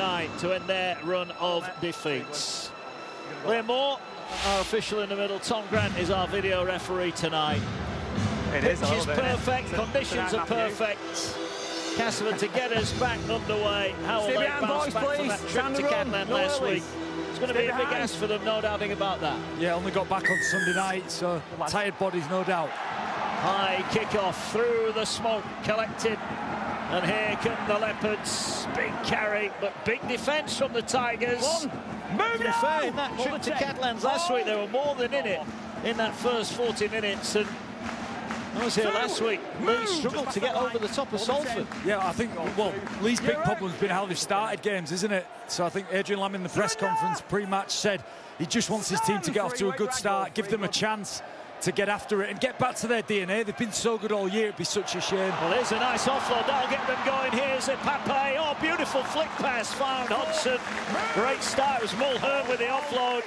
tonight to end their run of defeats. Leigh Moore, our official in the middle. Tom Grant is our video referee tonight. Pitch is perfect, conditions are perfect. Castleford to get us back underway. How will they bounce back from that trip to Catland last week? It's going to be a big ask for them, no doubting about that. Yeah, only got back on Sunday night, so tired bodies, no doubt. High kick-off through the smoke collected. And here come the Leopards. Big carry, but big defence from the Tigers. Move To be fair, in that trip to Catlands last week, they were more than in it in that first 40 minutes. And I was here last week. Leigh struggled to get over the top of Salford. Yeah, I think, well, Leigh's big problem's been how they've started games, isn't it? So I think Adrian Lamb in the press conference pre-match said he just wants his team to get off to a good start, give them a chance to get after it and get back to their DNA. They've been so good all year, it'd be such a shame. Well, here's a nice offload. That'll get them going. Here's a Pape. Oh, beautiful flick pass found Hodgson. Great start. It was Mulhern with the offload.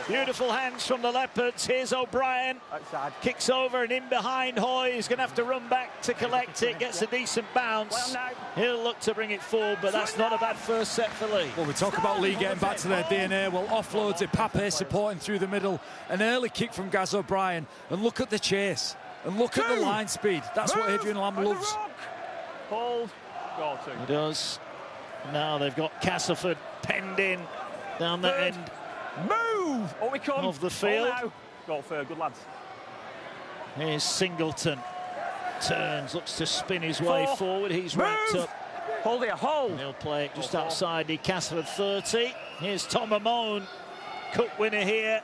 Beautiful hands from the Leopards. Here's O'Brien. Kicks over and in behind Hoy. He's going to have to run back to collect it. Gets a decent bounce. He'll look to bring it forward, but that's not a bad first set for Leigh. Well, we talk about Leigh getting back to their DNA. Well, offloads it, Pape supporting through the middle. An early kick from Gaz O'Brien. And look at the chase. And look at the line speed. That's what Adrian Lamb loves. Hold. Go to. He does. Now they've got Castleford penned in down the end Move! Oh, we come. of the field. Go for good lads. Here's Singleton. Turns, looks to spin his way forward. He's wrapped up. Hold here, hold. And he'll play it just outside the Castleford 30. Here's Tom Amone, cup winner here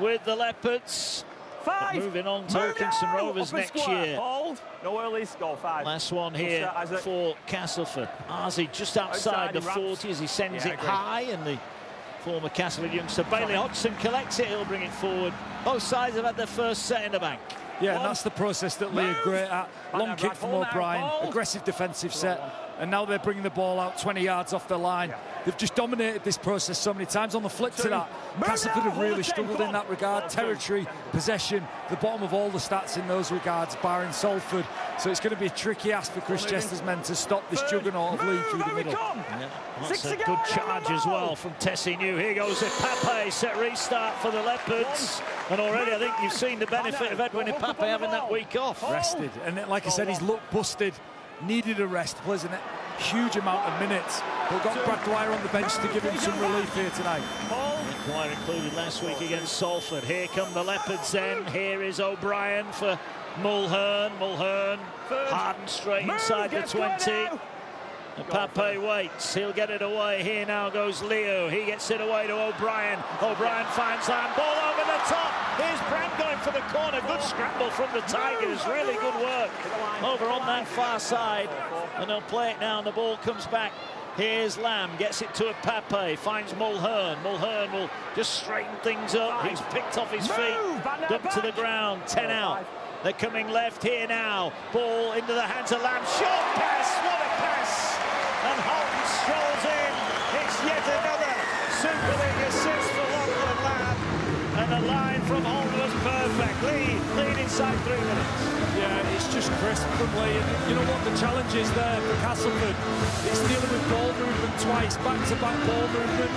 with the Leopards. 5. Moving on to Oakenson Rovers next year. Hold. No earlies, go 5. Last one here for Castleford. Arzi just outside the 40 as he sends it high, and the former Castleford youngster Bailey Hodgson collects it. He'll bring it forward. Both sides have had their first set in the bank. Yeah, and that's the process that Leigh are great at. Long kick from O'Brien, aggressive defensive set, and now they're bringing the ball out 20 yards off the line. They've just dominated this process so many times. On the flip to that, Castleford have really struggled in that regard. Territory, possession, the bottom of all the stats in those regards, barring Salford. So it's going to be a tricky ask for Chris Chester's men to stop this juggernaut of Leigh through the middle. Yeah, that's a good charge as well from Tessie New. Here goes a Pape, set restart for the Leopards. And already I think you've seen the benefit of Edwin Pape having that week off. Rested, and like I said, he's looked busted, needed a rest, plays a huge amount of minutes. But got Brad Dwyer on the bench to give him some relief here tonight. Dwyer included last week against Salford. Here come the Leopards then. Here is O'Brien for Mulhern. Mulhern hard and straight inside the 20. And Pape waits. He'll get it away. Here now goes Leo. He gets it away to O'Brien. O'Brien finds Lamb. Ball over the top. Here's Brandt going for the corner. Good scramble from the Tigers. Really good work over on that far side. And they'll play it now, and the ball comes back. Here's Lamb, gets it to a Pape, finds Mulhern. Mulhern will just straighten things up. He's picked off his feet, dumped to the ground, 10 out. They're coming left here now. Ball into the hands of Lamb. Short pass, what a pass! And Holton strolls in. It's yet another Super League assist for Lachlan Lamb. And the line from Holton was perfect. Lead inside 3 minutes. Yeah, it's just crisp from Leigh. And you know what the challenge is there for Castleford? It's dealing with ball movement twice, back-to-back ball movement.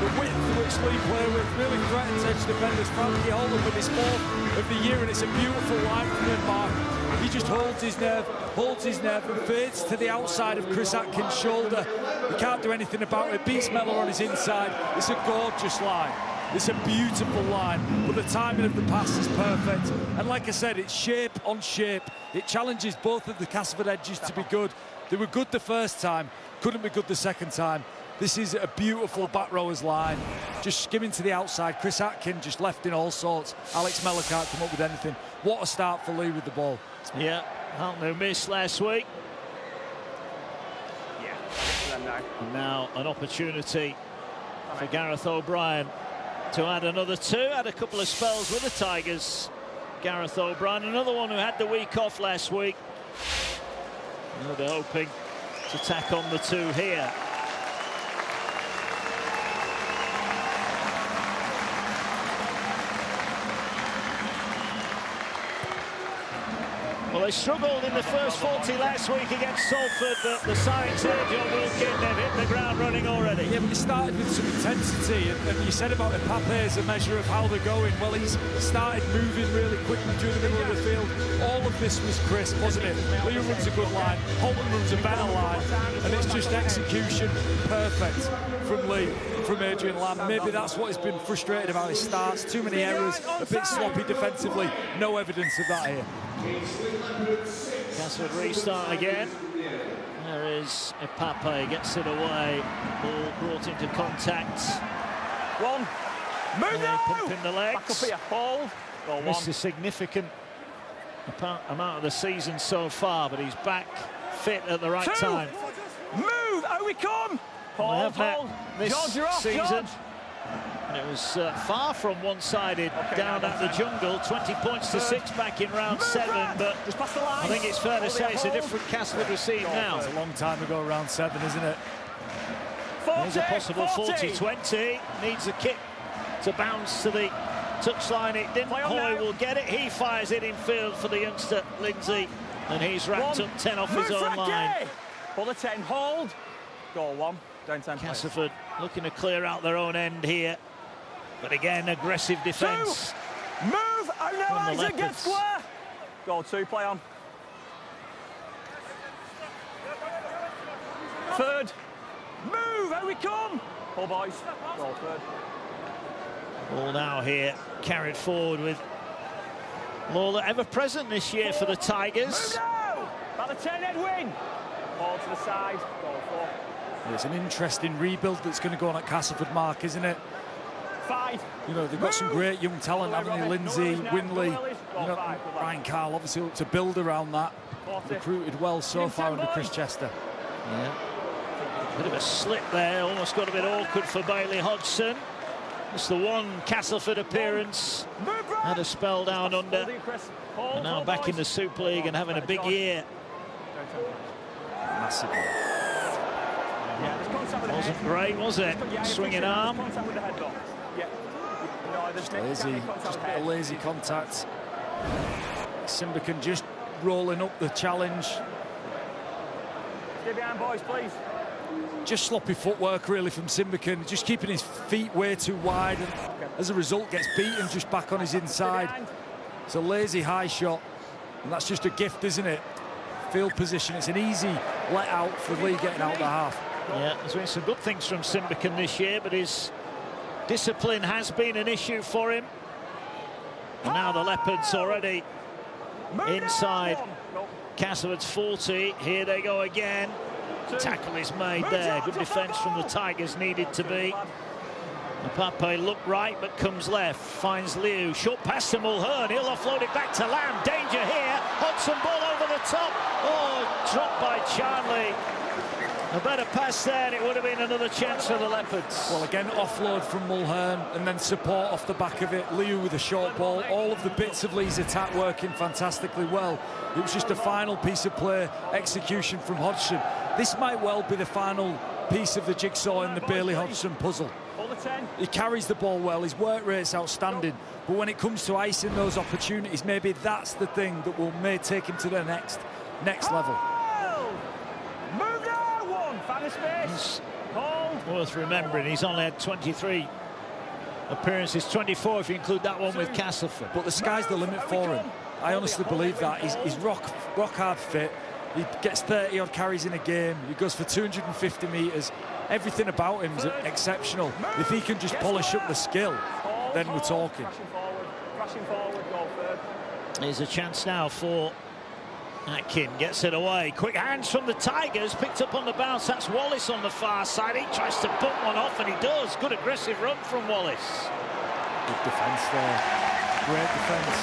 The width which Leigh play with really threatens edge defenders. Frankie Holden with his 4th of the year, and it's a beautiful line from him, Mark. He just holds his nerve, and fades to the outside of Chris Atkins' shoulder. He can't do anything about it. Beats Mellor on his inside. It's a gorgeous line. It's a beautiful line, but the timing of the pass is perfect. And like I said, it's shape on shape. It challenges both of the Castleford edges to be good. They were good the first time, couldn't be good the second time. This is a beautiful back rowers line. Just skimming to the outside. Chris Atkins just left in all sorts. Alex Mellor can't come up with anything. What a start for Leigh with the ball. Yeah, Halton missed last week. And now an opportunity for Gareth O'Brien to add another 2. Had a couple of spells with the Tigers. Gareth O'Brien, another one who had the week off last week. Now they're hoping to tack on the 2 here. Well, they struggled in the first 40 last week against Salford, but the signs here, John Wilkin, they've hit the ground running already. Yeah, but he started with some intensity, and you said about Pape as a measure of how they're going. Well, he's started moving really quickly through the middle of the field. All of this was crisp, wasn't it? Leigh runs a good line, Holton runs a better line, and it's just execution perfect from Leigh, from Adrian Lamb. Maybe that's what he's been frustrated about his starts. Too many errors, a bit sloppy defensively. No evidence of that here. Castleford restart again. There is Pape, gets it away. Ball brought into contact. One. Move now! Pumping the legs. Back up here. Hold. Go one. Missed a significant amount of the season so far, but he's back fit at the right time. Move! Out we come! Hold, hold. This George, you're off, season. George. And it was far from one-sided down at the jungle. 20 points to 6 back in round 7, but I think it's fair to say it's a different Castleford we're seeing now. It's a long time ago, round 7, isn't it? There's a possible 40-20. Needs a kick to bounce to the touchline. It didn't. Hoy will get it. He fires it in field for the youngster Lindsay, and he's racked up 10 off his own line. Pull the 10, hold. Goal 1. Down 10. Castleford looking to clear out their own end here, but again, aggressive defence. 2. Move! Oh no, Isaac, get square! Goal 2, play on. Third. Move! Out we come! Pull, boys. Goal 3rd. Ball now here, carried forward with Lawler ever present this year for the Tigers. Move now! About the 10, Edwin! Ball to the side. Goal 4. It's an interesting rebuild that's going to go on at Castleford, Mark, isn't it? 5. You know, they've got some great young talent, haven't they? Lindsay, Winley, you know, Ryan Carl, obviously looked to build around that. Recruited well so far under Chris Chester. Yeah. Bit of a slip there, almost got a bit awkward for Bailey Hodgson. It's the one Castleford appearance. Had a spell down under. And now back in the Super League and having a big year. Massively. Wasn't great, was it? Swinging arm. Just lazy, just a bit of lazy contact. Simbican just rolling up the challenge. Stay behind, boys, please. Just sloppy footwork, really, from Simbican. Just keeping his feet way too wide, and as a result, gets beaten just back on his inside. It's a lazy high shot, and that's just a gift, isn't it? Field position. It's an easy let out for Leigh getting out the half. Yeah, there's been some good things from Simbican this year, but his discipline has been an issue for him. And now the Leopards already inside Castleford's 40. Here they go again. Tackle is made there. Good defence from the Tigers needed to be. Pape looked right but comes left. Finds Liu. Short pass to Mulhern. He'll offload it back to Lamb. Danger here. Hodgson ball over the top. Oh, dropped by Charnley. A better pass there, and it would have been another chance for the Leopards. Well, again, offload from Mulhern, and then support off the back of it. Liu with a short ball. All of the bits of Leigh's attack working fantastically well. It was just a final piece of play, execution from Hodgson. This might well be the final piece of the jigsaw in the Bailey Hodgson puzzle. He carries the ball well, his work rate's outstanding, but when it comes to icing those opportunities, maybe that's the thing that may take him to the next level. It's worth remembering, he's only had 23 appearances, 24 if you include that one with Castleford. But the sky's the limit for him. I honestly believe that. He's rock hard fit. He gets 30-odd carries in a game. He goes for 250 metres. Everything about him is exceptional. If he can just polish up the skill, then we're talking. Here's a chance now for Atkin. Gets it away. Quick hands from the Tigers. Picked up on the bounce. That's Wallace on the far side. He tries to put one off, and he does. Good aggressive run from Wallace. Good defence there. Great defence.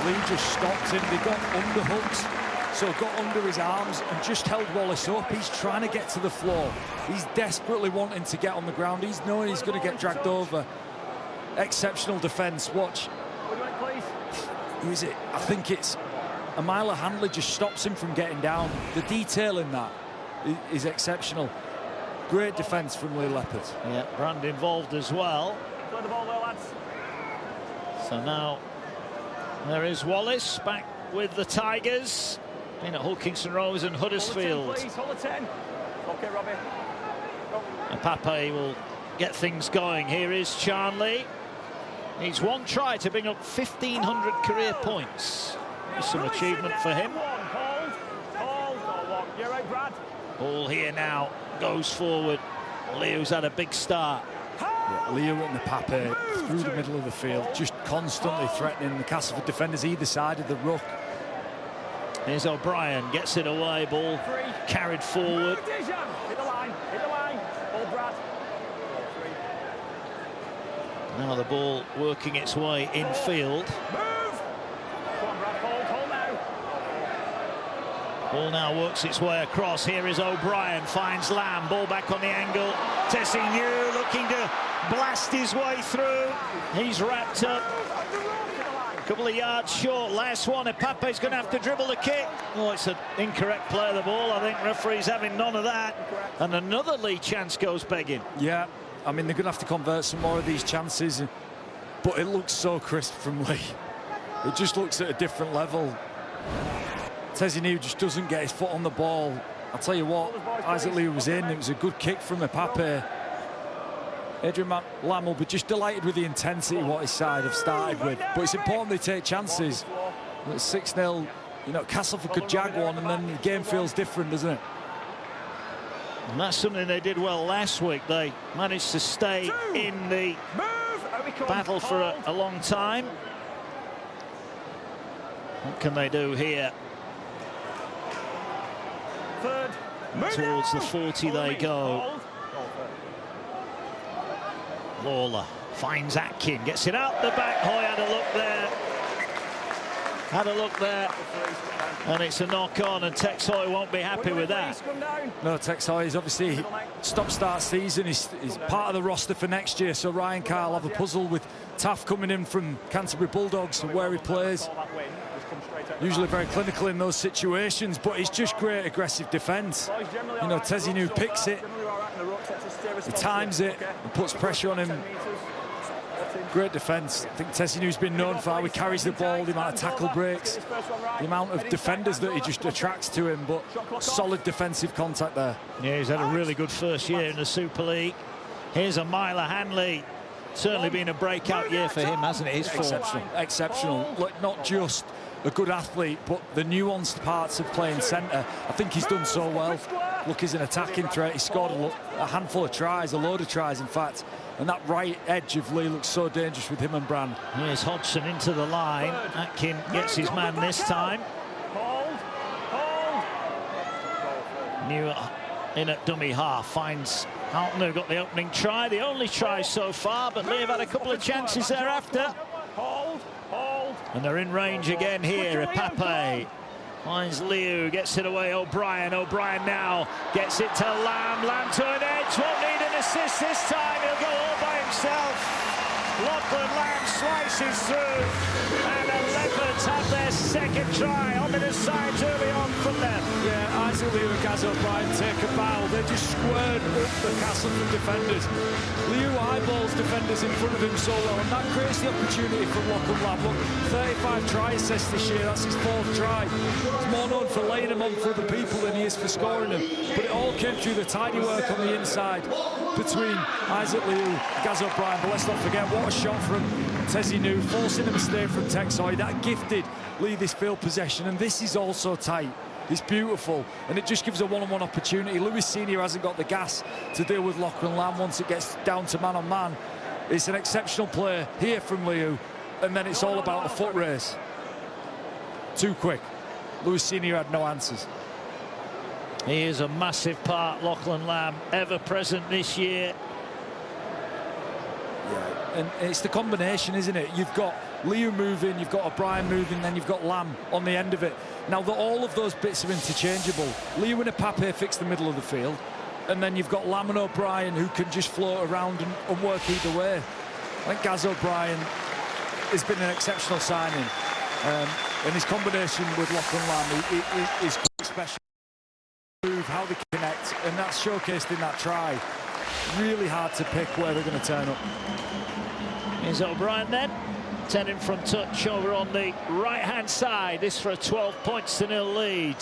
Leigh just stopped him. They got underhooked. So got under his arms and just held Wallace up. He's trying to get to the floor. He's desperately wanting to get on the ground. He's knowing he's going to get dragged over. Exceptional defence. Watch. Who is it? I think it's Amila Handley just stops him from getting down. The detail in that is exceptional. Great defence from Leigh Leopards. Yeah, Brand involved as well. So now there is Wallace back with the Tigers. Been at Hull Kingston Rovers and Huddersfield. Please, hold the 10. Okay, Robbie. Go. Pape will get things going. Here is Charnley. Needs one try to bring up 1,500 career points. Some achievement for him. Hold. You're right, Brad. Ball here now, goes forward. Leo's had a big start. Yeah, Leo and the Pape through the middle of the field, just constantly threatening the Castleford defenders either side of the ruck. Here's O'Brien, gets it away, ball carried forward. Hit the line. Ball, Brad. Now the ball working its way infield. Move! Come on, Brad, hold now. Ball now works its way across. Here is O'Brien, finds Lamb, ball back on the angle. Tessie New looking to blast his way through. He's wrapped up. A couple of yards short. Last one, and Pape's going to have to dribble the kick. Oh, it's an incorrect play of the ball. I think referee's having none of that. And another Leigh chance goes begging. Yeah, I mean, they're going to have to convert some more of these chances. But it looks so crisp from Leigh. It just looks at a different level. Tessie New just doesn't get his foot on the ball. I'll tell you what, Isaac Leigh was in. It was a good kick from the Pape. Adrian Lamb will be just delighted with the intensity what his side have started with. But it's important they take chances. It's 6-0. You know, Castleford could jag one, and then the game feels different, doesn't it? And that's something they did well last week. They managed to stay in the battle for a long time. What can they do here? Third. Towards the 40 they go. Lawler finds Atkin, gets it out the back. Hoy had a look there. And it's a knock on, and Tex Hoy won't be happy with that. No, Tex Hoy is obviously stop-start season. He's part of the roster for next year, so Ryan Carr will have a puzzle with Taff coming in from Canterbury Bulldogs and where he plays. Usually very clinical in those situations, but it's just great aggressive defence. You know, Tessie New picks it, he times it and puts pressure on him. Great defence. I think Tessie New's been known for how he carries the ball, the amount of tackle breaks, the amount of defenders that he just attracts to him, but solid defensive contact there. Yeah, he's had a really good first year in the Super League. Here's a Myler Hanley. Certainly been a breakout year for him, hasn't it? His form. Exceptional. Look, not just a good athlete, but the nuanced parts of playing centre. I think he's done so well. Look, he's an attacking threat. He scored a handful of tries, a load of tries, in fact. And that right edge of Leigh looks so dangerous with him and Brand. Here's Hodgson into the line. Atkin gets his man this time. New in at dummy half, finds Houghton, who got the opening try, the only try so far, but Leigh have had a couple of chances thereafter. And they're in range again here. Pape finds Leo, gets it away. O'Brien now gets it to Lamb. Lamb to an edge, won't need an assist this time. He'll go all by himself. Lachlan Lamb slices through, and the Leopards have their second try. Ominous signs early on from them. Yeah, Isaac Leo and Gaz O'Brien take a bow. They just squared up the Castleford defenders. Leo eyeballs defenders in front of him so well, and that creates the opportunity for Lachlan Lamb. Look, 35 try assists this year, that's his 4th try. He's more known for laying them on for other people than he is for scoring them. But it all came through the tidy work on the inside between Isaac Leo and Gaz O'Brien. But let's not forget, what a shot from Tessie New, forcing a mistake from Tex Hoy. That gifted Leigh this field possession, and this is also tight. It's beautiful, and it just gives a one-on-one opportunity. Lewis Senior hasn't got the gas to deal with Lachlan Lamb once it gets down to man-on-man. It's an exceptional play here from Leo, and then it's all about a foot race. Too quick. Lewis Senior had no answers. He is a massive part, Lachlan Lamb, ever present this year. Yeah, and it's the combination, isn't it? You've got Leo moving, you've got O'Brien moving, then you've got Lamb on the end of it. Now, all of those bits are interchangeable. Leo and Pape fix the middle of the field, and then you've got Lamb and O'Brien who can just float around and work either way. I think Gaz O'Brien has been an exceptional signing, and his combination with Lachlan Lamb is quite special. Move, how they connect, and that's showcased in that try. Really hard to pick where they're going to turn up. Here's O'Brien then. 10 in from touch over on the right-hand side. This for a 12-0 lead.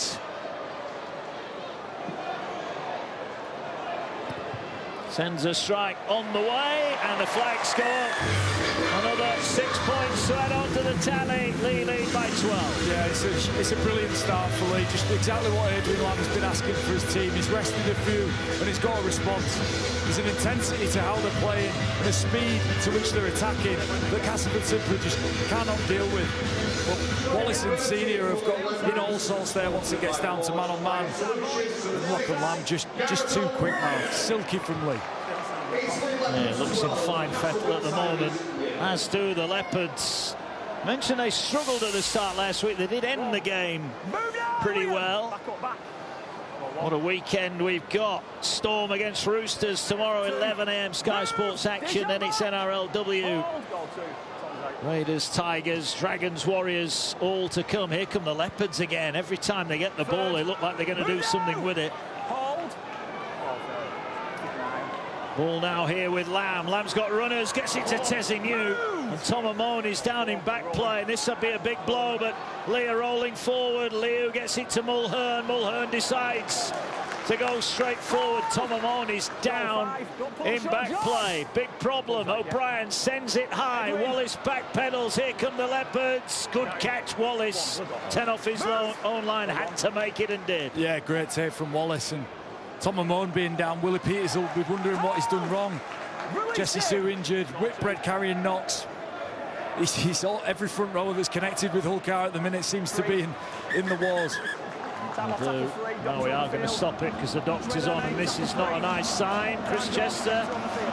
Sends a strike on the way, and the flags go up. Another 6 points to add on to the tally. Leigh lead by 12. Yeah, it's a brilliant start for Leigh. Just exactly what Adrian Lamb has been asking for his team. He's rested a few, and he's got a response. There's an intensity to how they're playing, and a speed to which they're attacking that Castleford simply just cannot deal with. But Wallace and Senior have got in all sorts there once it gets down to man-on-man. Look at Lamb, just too quick now. Silky from Leigh. Yeah, looks in fine fettle at the moment, as do the Leopards. Mentioned they struggled at the start last week. They did end the game pretty well. What a weekend we've got. Storm against Roosters tomorrow, 11 AM Sky Sports action. Then it's NRLW. Raiders, Tigers, Dragons, Warriors, all to come. Here come the Leopards again. Every time they get the ball, they look like they're going to do something with it. Ball now here with Lamb. Lamb's got runners, gets it to Tezinew. And Tom Amon is down in back play. This will be a big blow, but Leigh rolling forward. Leo gets it to Mulhern. Mulhern decides to go straight forward. Tom Amon is down in back play. Big problem. O'Brien sends it high. Wallace backpedals. Here come the Leopards. Good catch, Wallace. 10 off his own line. Had to make it and did. Yeah, great take from Wallace. And Tom Amon being down, Willie Peters will be wondering what he's done wrong. Jesse Sue injured, Whitbread carrying knocks. He's all, every front rower that's connected with Hulkar at the minute seems to be in the walls. Now we are going to stop it because the doctor's on, and this is not a nice sign. Chris Chester,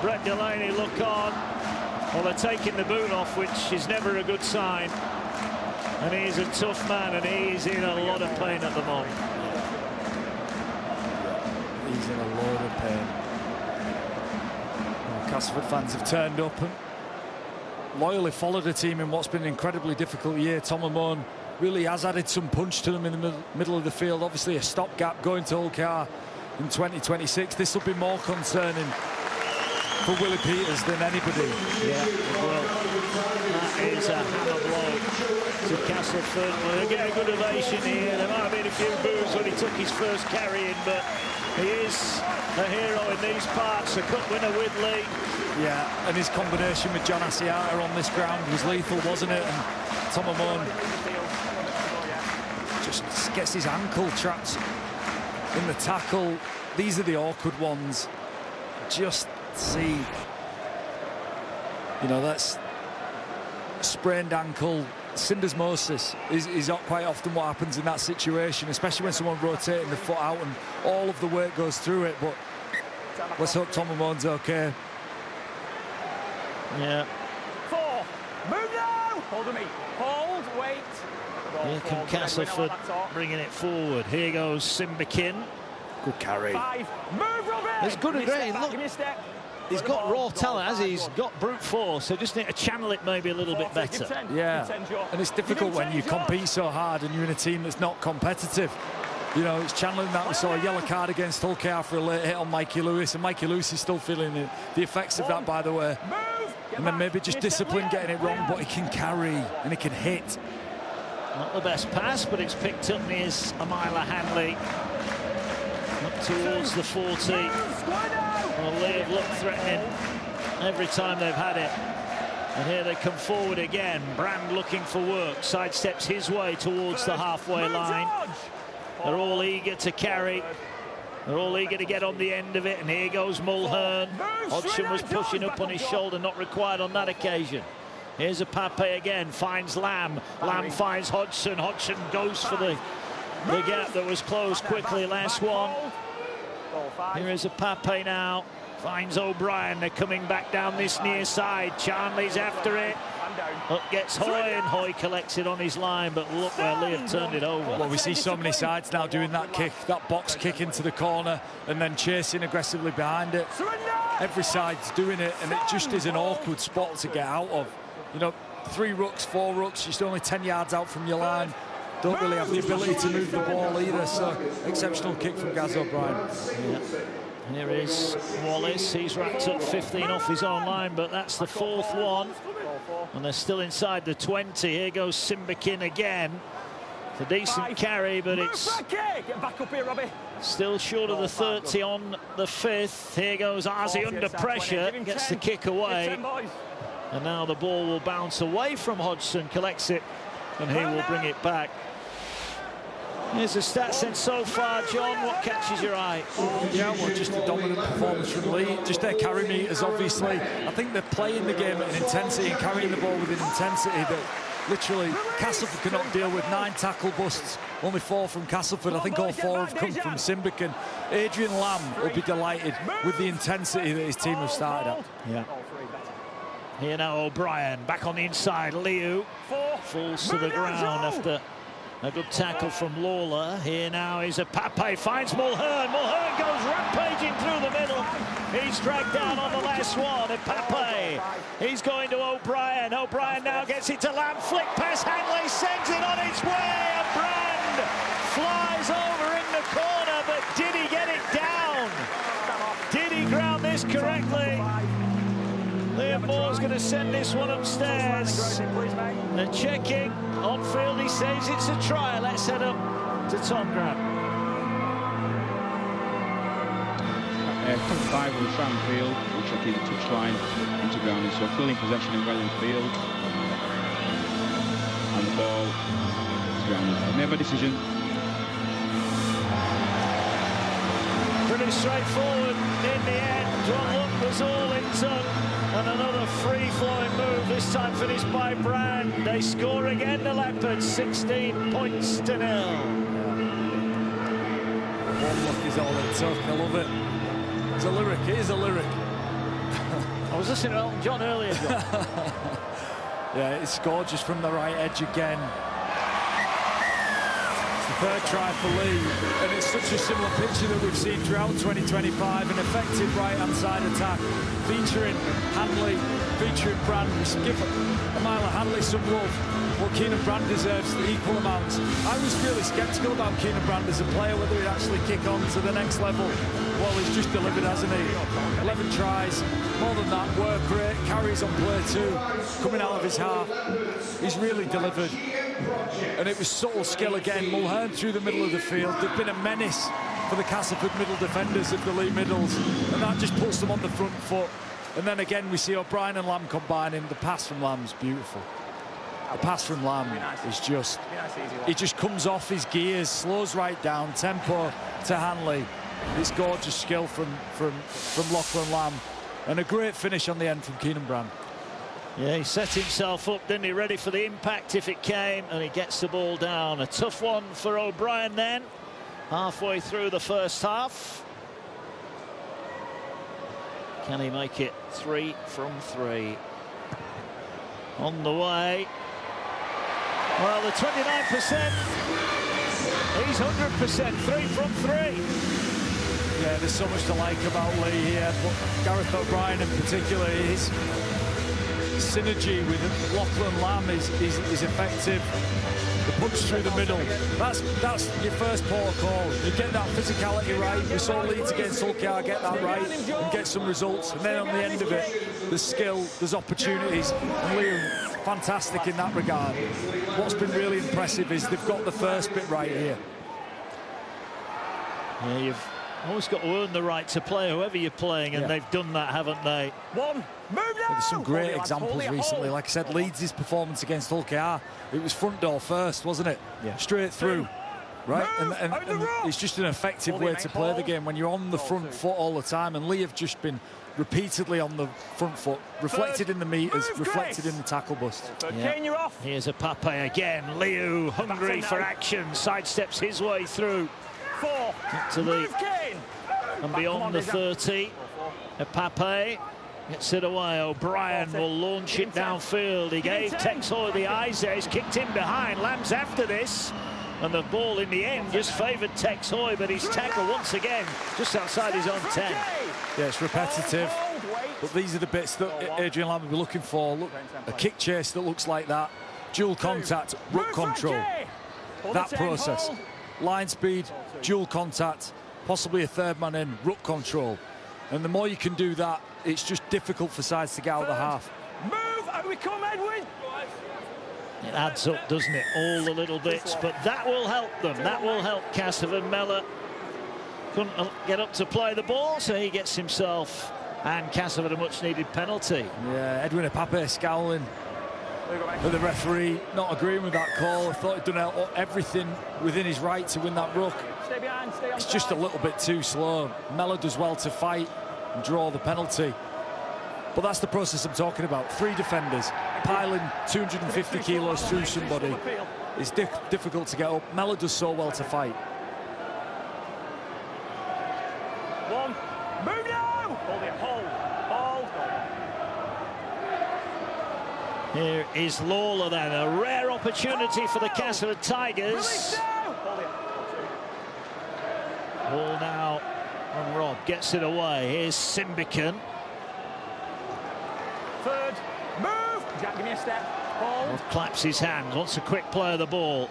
Brett Delaney look on. Well, they're taking the boot off, which is never a good sign. And he's a tough man, and he's in a lot of pain at the moment. He's in a load of pain. Well, Castleford fans have turned up and loyally followed a team in what's been an incredibly difficult year. Tom Amon really has added some punch to them in the middle of the field. Obviously a stopgap going to Hulkar in 2026. This will be more concerning for Willie Peters than anybody. Yeah, well, that is a hammer blow to Castleford. Well, they get a good ovation here. There might have been a few boos when he took his first carry in, but he is a hero in these parts. A cup winner with Leigh. Yeah, and his combination with John Asiata on this ground was lethal, wasn't it? And Tom Amon just gets his ankle trapped in the tackle. These are the awkward ones. Just see, you know, that's sprained ankle. Syndesmosis is not quite often what happens in that situation, especially when someone rotating the foot out and all of the weight goes through it. But let's hope Tom Amon's okay. Yeah. 4. Move now. Hold me. Hold. Wait. Here come Castleford bringing it forward. Here goes Simbakin. Good carry. 5. Move, Robin. It's good and great. Look, give me a step. he's got raw talent, as he's got brute force, so just need to channel it maybe a little bit better. Yeah, and it's difficult when you compete so hard and you're in a team that's not competitive. You know, it's channeling that. We saw a yellow card against Hulkar for a late hit on Mikey Lewis, and Mikey Lewis is still feeling the effects of that, by the way. And then maybe just discipline getting it wrong, but he can carry and he can hit. Not the best pass, but it's picked up near Amila Hanley. Up towards the 40. Well, Leigh have looked threatening every time they've had it. And here they come forward again. Brand looking for work. Sidesteps his way towards the halfway line. They're all eager to carry. They're all eager to get on the end of it. And here goes Mulhern. Hodgson was pushing up on his shoulder, not required on that occasion. Here's a Pape again, finds Lamb. Lamb finds Hodgson. Hodgson goes for the gap that was closed quickly. Last one. Here is a Pape now. Finds O'Brien. They're coming back down this near side. Charnley's after it. Up gets Hoy, and Hoy collects it on his line, but look where Leigh have turned it over. Well, we see so many sides now doing that kick, that box kick into the corner, and then chasing aggressively behind it. Every side's doing it, and it just is an awkward spot to get out of. You know, 3 rucks, 4 rucks, just only 10 yards out from your line. Don't really have the ability to move the ball either, so exceptional kick from Gaz O'Brien. Yeah. Here is Wallace. He's racked up 15 off his own line, but that's the 4th one. And they're still inside the 20. Here goes Simbakin again. It's a decent carry, but it's still short of the 30 on the 5th. Here goes Ozzy under pressure, gets the kick away. And now the ball will bounce away from Hodgson, collects it, and he will bring it back. Here's the stats then so far, John. What catches your eye? Yeah, well, just a dominant performance from Leigh. Just their carry meters, obviously. I think they're playing the game at an intensity and carrying the ball with an intensity that literally Castleford cannot deal with. 9 tackle busts, only 4 from Castleford. I think all 4 have come from Simbakin. Adrian Lamb will be delighted with the intensity that his team have started at. Yeah. Here now O'Brien, back on the inside. Leigh falls to the ground after a good tackle from Lawler. Here now is a Pape, finds Mulhern. Mulhern goes rampaging through the middle. He's dragged down on the last one. And Pape, he's going to O'Brien. O'Brien now gets it to Lamb. Flick pass, Hanley sends it on its way. And Brand flies over in the corner, but did he get it down? Did he ground this correctly? Liam Moore's going to send this one upstairs. They're checking on field. He says it's a try. Let's head up to Tom Grant. 5 on the Fram field, which will keep the touchline into ground. So full in possession of Welling field. And the ball is grounded. They have a decision. Pretty straightforward in the end. One look was all in tongue. And another free-flowing move, this time finished by Brand. They score again, the Leopards, 16 points to 0. One look is all it took. I love it. It's a lyric. It is a lyric. I was listening to Elton John earlier, John. Yeah, it's gorgeous from the right edge again. Third try for Leigh, and it's such a similar picture that we've seen throughout 2025. An effective right-hand side attack, featuring Hanley, featuring Brand. We should give Amila Hanley some love. Well, Keenan Brand deserves the equal amounts. I was really sceptical about Keenan Brand as a player, whether he'd actually kick on to the next level. Well, he's just delivered, hasn't he? 11 tries, more than that, work rate, carries on play 2, coming out of his half. He's really delivered. And it was subtle skill again. Mulhern through the middle of the field. They've been a menace for the Castleford middle defenders of the Leigh middles, and that just puts them on the front foot. And then again we see O'Brien and Lamb combining. The pass from Lamb's beautiful. The pass from Lamb is just, he just comes off his gears, slows right down, tempo to Hanley. It's gorgeous skill from Lachlan Lamb, and a great finish on the end from Keenan Brand. Yeah, he set himself up, didn't he? Ready for the impact if it came, and he gets the ball down. A tough one for O'Brien then, halfway through the first half. Can he make it 3 from 3? On the way. Well, the 29%, he's 100%, 3 from 3. Yeah, there's so much to like about Leigh here, but Gareth O'Brien in particular, his synergy with Lachlan Lamb is effective. The punch through the middle, that's your first port of call. You get that physicality right. We saw Leeds against Hull-KR get that right and get some results, and then on the end of it, there's skill, there's opportunities, and Leigh fantastic in that regard. What's been really impressive is they've got the first bit right here. Yeah, you've always got to earn the right to play whoever you're playing, and they've done that, haven't they? There's some great examples recently. Like I said, Leeds' performance against Hull-KR, it was front door first, wasn't it? Yeah. Straight through, right? And it's just an effective way to play the game when you're on the front foot all the time. And Leigh have just been repeatedly on the front foot, reflected in the meters, reflected in the tackle bust. Yeah. Here's a Pape again. Leigh, hungry for action, sidesteps his way through to the and beyond the 30. A Pape gets it away. O'Brien will launch it downfield. He gave Tex Hoy the eyes there. He's kicked in behind. Lamb's after this. And the ball in the end just favoured Tex Hoy, but he's tackled once again just outside his own 10. Yeah, it's repetitive. But these are the bits that Adrian Lamb will be looking for. Look, a kick chase that looks like that. Dual contact, ruck control. That process. Line speed, dual contact, possibly a third man in, ruck control. And the more you can do that, it's just difficult for sides to get out of the half. Move, out we come, Edwin. It adds up, doesn't it? All the little bits, but that will help them. That will help Castleford. Mellor couldn't get up to play the ball, so he gets himself and Castleford a much-needed penalty. Yeah, Edwin Apape scowling at the referee, not agreeing with that call. I thought he'd done everything within his right to win that ruck. Stay behind, stay on It's just a little bit too slow. Mellor does well to fight and draw the penalty. But that's the process I'm talking about. 3 defenders piling 250 kilos through somebody. It's difficult to get up. Mellor does so well to fight. One, move now! Hold it, hold. Here is Lawler then, a rare opportunity for the Castleford Tigers. Ball now on Rob, gets it away. Here's Simbican. Third, move! Jack, give me a step. Hold. Rob claps his hands, wants a quick play of the ball.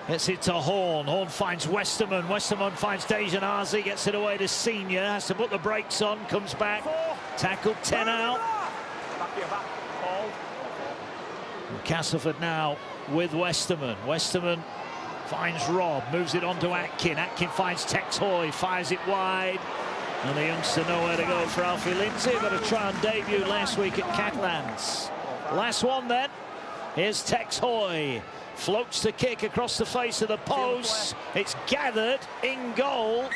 Gets it to Horn. Horn finds Westerman. Westerman finds Dejan Arzi, gets it away to Senior. Has to put the brakes on, comes back. Tackled 10 out. Back here, back. Hold. Castleford now with Westerman. Westerman finds Rob, moves it on to Atkin. Atkin finds Tex Hoy, fires it wide. And the youngster nowhere to go for Alfie Lindsay, but a try on debut last week at Catalans. Last one then. Here's Tex Hoy. Floats the kick across the face of the post. It's gathered in goal.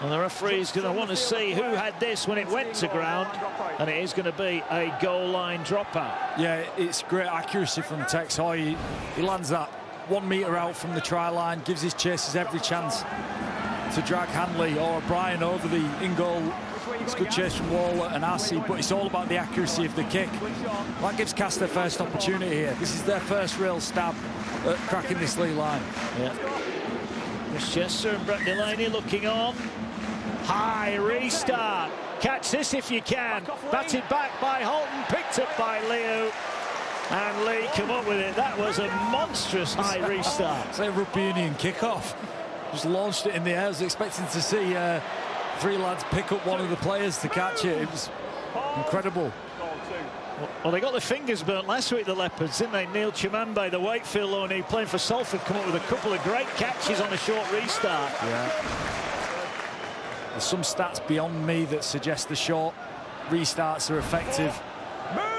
And the referee's going to want to see who had this when it went to ground. And it is going to be a goal line dropout. Yeah, it's great accuracy from Tex Hoy. He lands that 1 metre out from the try line, gives his chasers every chance to drag Hanley or O'Brien over the in-goal. It's good chase from Waller and Arce, but it's all about the accuracy of the kick. That gives Cass their first opportunity here. This is their first real stab at cracking this Leigh line. Yeah. Chris Chester and Brett Delaney looking on. High restart. Catch this if you can. Batted back by Holton, picked up by Leo. And Leigh come up with it. That was a monstrous high restart. It's like a rugby union kick-off. Just launched it in the air. I was expecting to see 3 lads pick up one of the players to catch it. It was incredible. Well, they got their fingers burnt last week, the Leopards, didn't they? Neil Chimambe, the Wakefield loanee playing for Salford, come up with a couple of great catches on a short restart. Yeah. There's some stats beyond me that suggest the short restarts are effective.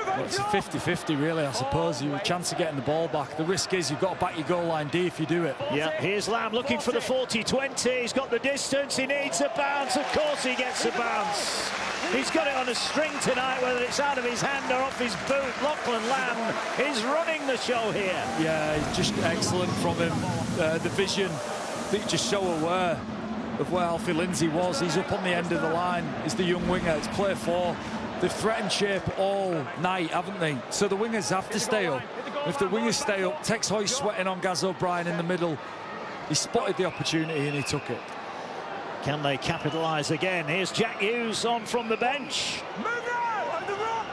Well, it's a 50-50 really, I suppose. You have a chance of getting the ball back. The risk is you've got to back your goal line D if you do it. Yeah, here's Lamb looking for the 40-20. He's got the distance, he needs a bounce. Of course he gets a bounce. He's got it on a string tonight, whether it's out of his hand or off his boot. Lachlan Lamb is running the show here. Yeah, it's just excellent from him. The vision, I think just so aware of where Alfie Lindsay was. He's up on the end of the line. He's the young winger. It's play 4. They've threatened shape all night, haven't they? So the wingers have to stay up. If the wingers stay up, Tex Hoy's sweating on Gaz O'Brien in the middle. He spotted the opportunity and he took it. Can they capitalise again? Here's Jack Hughes on from the bench. Move now, on the rock.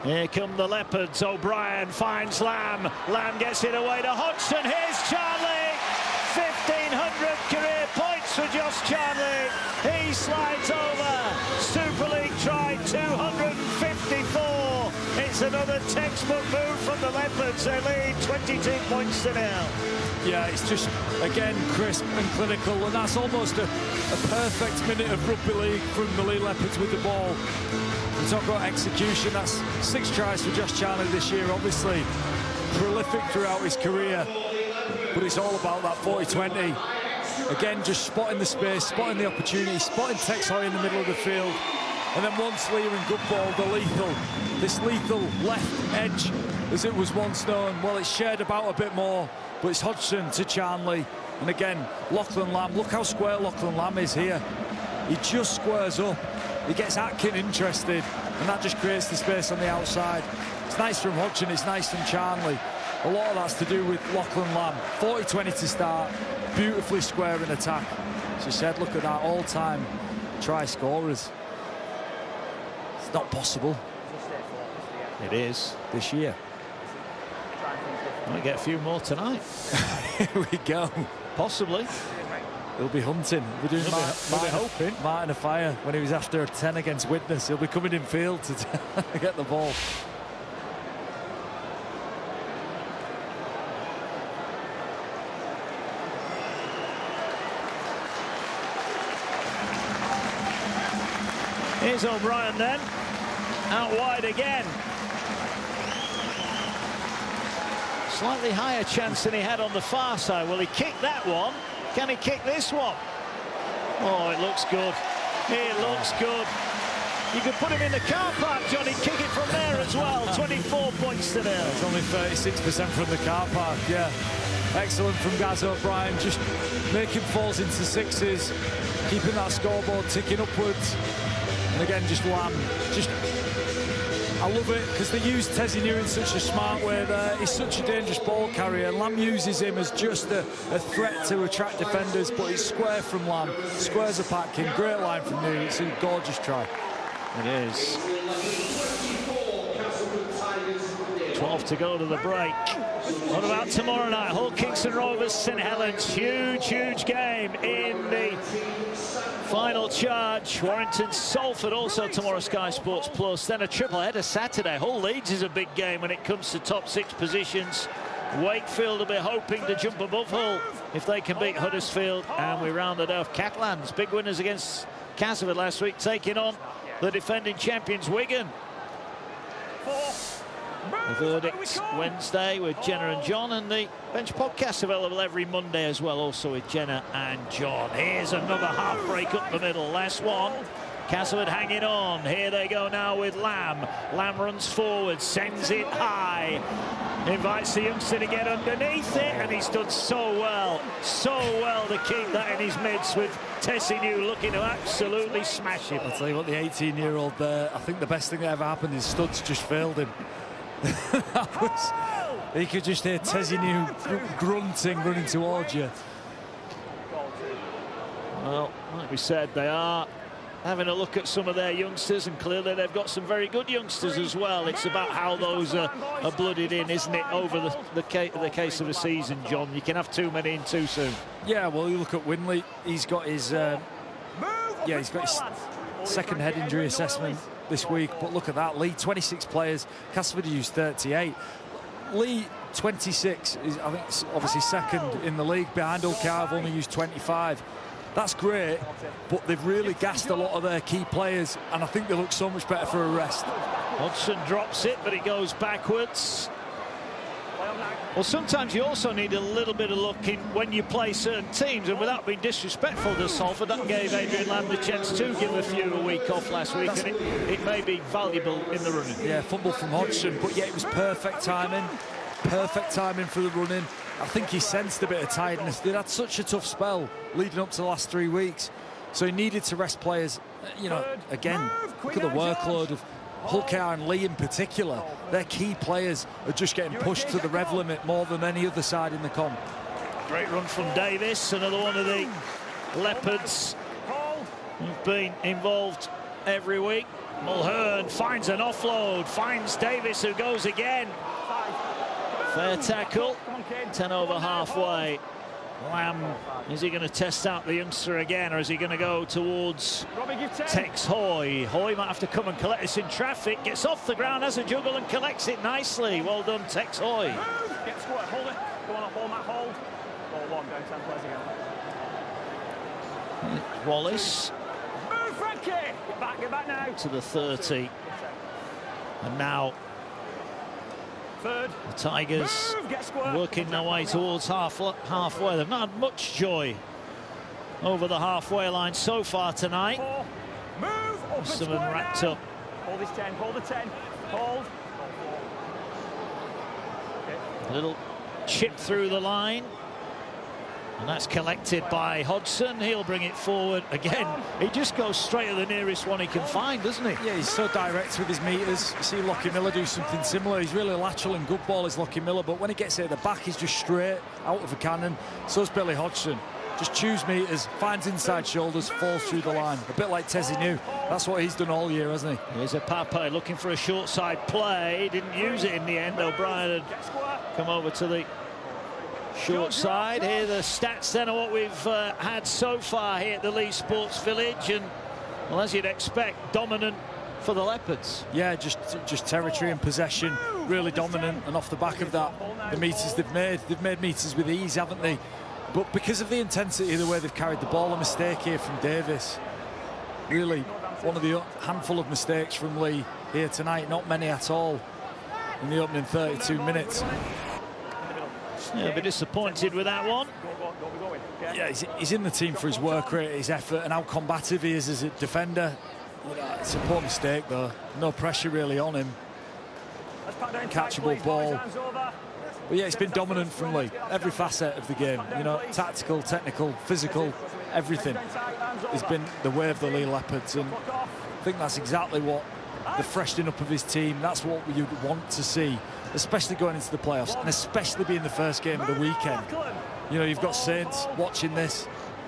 Here come the Leopards. O'Brien finds Lamb. Lamb gets it away to Hodgson. Here's Charlie. 1,500 career points for Josh Charlie. He slides over. Super League try 254. It's another textbook move from the Leopards. They lead 22 points to 0. Yeah, it's just, again, crisp and clinical, and that's almost a perfect minute of rugby league from the Leigh Leopards with the ball. We talk about execution, that's 6 tries for Josh Charlie this year, obviously prolific throughout his career, but it's all about that 40-20. Again, just spotting the space, spotting the opportunity, spotting Tex Hoy in the middle of the field, and then once Leigh in good ball, this lethal left edge, as it was once known, well, it's shared about a bit more, but it's Hodgson to Charnley, and again, Lachlan Lamb. Look how square Lachlan Lamb is here. He just squares up. He gets Atkin interested, and that just creates the space on the outside. It's nice from Hodgson, it's nice from Charnley. A lot of that's to do with Lachlan Lamb. 40-20 to start, beautifully square in attack. As you said, look at that, all-time try scorers. It's not possible. It is. This year. Might get a few more tonight. Here we go. Possibly. He'll be hunting. We're doing Martin a fire when he was after a 10 against Widnes. He'll be coming in field to get the ball. Here's O'Brien then, out wide again. Slightly higher chance than he had on the far side. Will he kick that one? Can he kick this one? Oh, it looks good. It looks good. You could put him in the car park, Johnny, kick it from there as well. 24 points to 0. It's only 36% from the car park, yeah. Excellent from Gaz O'Brien, just making falls into sixes, keeping that scoreboard ticking upwards. And again, just Lamb. I love it because they use Tessie New in such a smart way there. He's such a dangerous ball carrier. Lamb uses him as just a threat to attract defenders, but it's square from Lamb. Squares are packing. Great line from New. It's a gorgeous try. It is. 12 to go to the break. What about tomorrow night? Hull Kingston Rovers, St Helens. Huge game in the final charge. Warrington Salford also tomorrow, Sky Sports Plus. Then a triple header Saturday. Hull Leeds is a big game when it comes to top 6 positions. Wakefield will be hoping to jump above Hull if they can beat Huddersfield. And we rounded off Catalans. Big winners against Castleford last week, taking on the defending champions Wigan. The verdicts Wednesday with Jenna and John, and the bench podcast available every Monday as well, also with Jenna and John. Here's another half break up the middle. Last one. Castleford hanging on. Here they go now with Lamb. Lamb runs forward, sends it high, invites the youngster to get underneath it, and he's done so well to keep that in his midst, with Tessie New looking to absolutely smash him. I'll tell you what, the 18-year-old there, I think the best thing that ever happened is Studs just failed him. He could just hear Tessie New grunting, running towards you. Well, like we said, they are having a look at some of their youngsters, and clearly they've got some very good youngsters as well. It's about how those are blooded in, isn't it, over the case of a season, John. You can have too many in too soon. Yeah, well, you look at Winley. He's got his second head injury assessment this week, but look at that. Leigh, 26 players. Castleford used 38. Leigh, 26, is, I think, obviously second in the league. Behind Ulcar, only used 25. That's great, but they've really gassed a lot of their key players, and I think they look so much better for a rest. Hodgson drops it, but it goes backwards. Well, sometimes you also need a little bit of luck in when you play certain teams, and without being disrespectful to Salford, that gave Adrian Lamb the chance to give a few a week off last week, and it may be valuable in the running. Yeah, fumble from Hodgson, but yeah, it was perfect timing for the running. I think he sensed a bit of tiredness. They'd had such a tough spell leading up to the last 3 weeks, so he needed to rest players. You know, again, look at the workload of Ulcar and Leigh in particular. Their key players are just getting pushed to the rev limit more than any other side in the comp. Great run from Davis, another one of the Leopards who've been involved every week. Mulhern finds an offload, finds Davis, who goes again. Fair tackle, 10 over halfway. Lamb, is he going to test out the youngster again, or is he going to go towards Tex Hoy? Hoy might have to come and collect this in traffic. Gets off the ground, has a juggle and collects it nicely. Well done, Tex Hoy. Get square, hold it. Go on, hold that hold. Ball one, down 10 players again. Wallace. Move, Frankie! Get back now. To the 30. And now Third. the Tigers working their way towards halfway. They've not had much joy over the halfway line so far tonight. Move. Some of them wrapped up. Hold this 10. Hold the 10. Hold. A little chip through the line. And that's collected by Hodgson. He'll bring it forward again. He just goes straight to the nearest one he can find, doesn't he? Yeah, he's so direct with his meters. You see Lockie Miller do something similar. He's really lateral and good ball is Lockie Miller, but when he gets it at the back, he's just straight out of a cannon. So's Billy Hodgson. Just chews meters, finds inside shoulders, falls through the line. A bit like Tessie New. That's what he's done all year, hasn't he? Here's a Pape looking for a short side play. Didn't use it in the end. O'Brien had come over to the Short side. Here the stats then are what we've had so far here at the Leigh Sports Village, and well, as you'd expect, dominant for the Leopards. Yeah, just territory and possession, really dominant, and off the back of that, the meters they've made meters with ease, haven't they? But because of the intensity of the way they've carried the ball, a mistake here from Davis. Really, one of the handful of mistakes from Leigh here tonight, not many at all in the opening 32 minutes. Yeah, a bit disappointed with that one. Yeah, he's in the team for his work rate, his effort, and how combative he is as a defender. It's a poor mistake, though. No pressure really on him. Catchable ball. But yeah, it's been dominant from Leigh. Every facet of the game, you know, tactical, technical, physical, everything has been the way of the Leigh Leopards. And I think that's exactly what the freshening up of his team, that's what you'd want to see, especially going into the playoffs, and especially being the first game of the weekend. You know, you've got Saints watching this,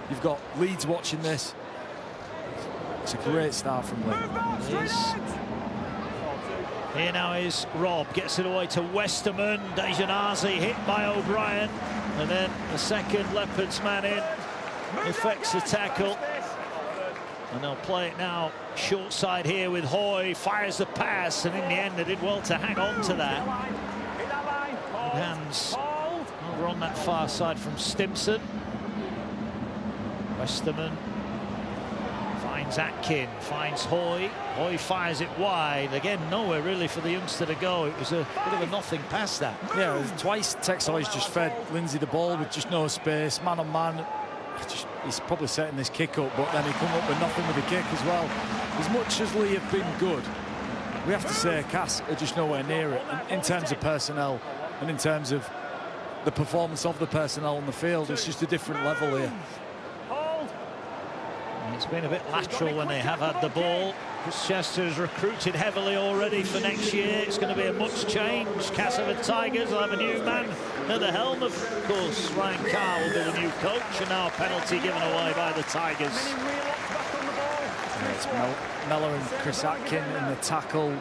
you've got Leeds watching this. It's a great start from Leigh. Here now is Rob, gets it away to Westerman. Dejanasi hit by O'Brien, and then the second Leopards man in effects the tackle. And they'll play it now short side here with Hoy, fires the pass, and in the end they did well to hang on to that. Good hands over on that far side from Stimson. Westerman finds Atkin, finds Hoy. Hoy fires it wide. Again, nowhere really for the youngster to go. It was a bit of a nothing pass, that. Yeah, twice Tex Hoy's just fed Lindsay the ball with just no space, man on man. He's probably setting this kick up, but then he come up with nothing with the kick as well. As much as Leigh have been good, we have to say Cass are just nowhere near it in terms of personnel and in terms of the performance of the personnel on the field. It's just a different level here. It's been a bit lateral when they have had the ball. Chris Chester's recruited heavily already for next year. It's going to be a much change. Castleford Tigers will have a new man at the helm. Of course, Ryan Carr will be the new coach, and now a penalty given away by the Tigers. Yeah, it's Mellor and Chris Atkin in the tackle.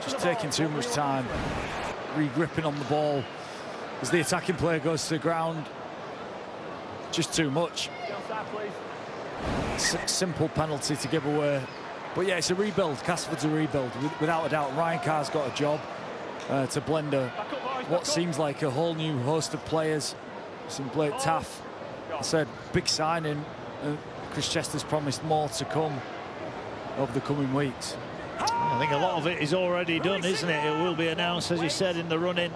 Just taking too much time. Re-gripping on the ball as the attacking player goes to the ground. Just too much. Simple penalty to give away. But yeah, it's a rebuild. Castleford's a rebuild, without a doubt. Ryan Carr's got a job to blend what seems like a whole new host of players. Some Blake Taff, I said, big signing. Chris Chester's promised more to come over the coming weeks. I think a lot of it is already done, isn't it? It will be announced, as you said, in the run-in.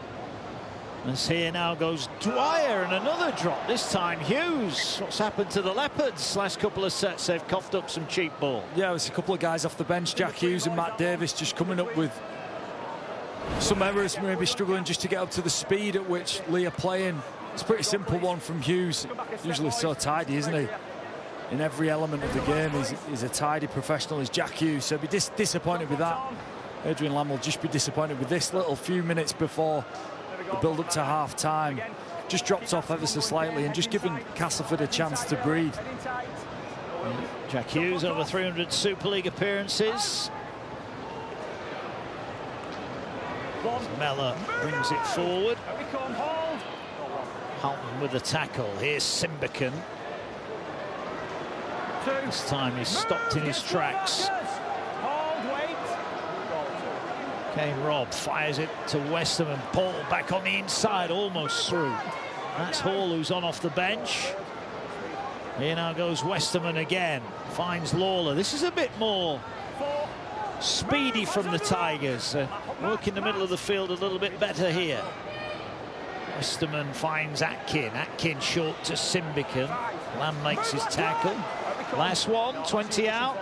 As here now goes Dwyer, and another drop, this time Hughes. What's happened to the Leopards? Last couple of sets, they've coughed up some cheap ball. Yeah, it's a couple of guys off the bench, Jack Hughes and Matt Davis, just coming up with some errors, maybe struggling just to get up to the speed at which Leigh are playing. It's a pretty simple one from Hughes. Usually so tidy, isn't he? In every element of the game, he's a tidy professional, he's Jack Hughes. So be disappointed with that. Adrian Lamb will just be disappointed with this little few minutes before the build-up to half-time. Just dropped off ever so slightly and just giving Castleford a chance to breathe. Jack Hughes, over 300 Super League appearances. Mellor brings it forward. Halton with the tackle. Here's Simbican. This time he's stopped in his tracks. Came Rob, fires it to Westerman. Paul back on the inside, almost through. That's Hall, who's on off the bench. Here now goes Westerman again. Finds Lawler. This is a bit more speedy from the Tigers. Working the middle of the field a little bit better here. Westerman finds Atkin. Atkin short to Simbican. Lamb makes his tackle. Last one, 20 out.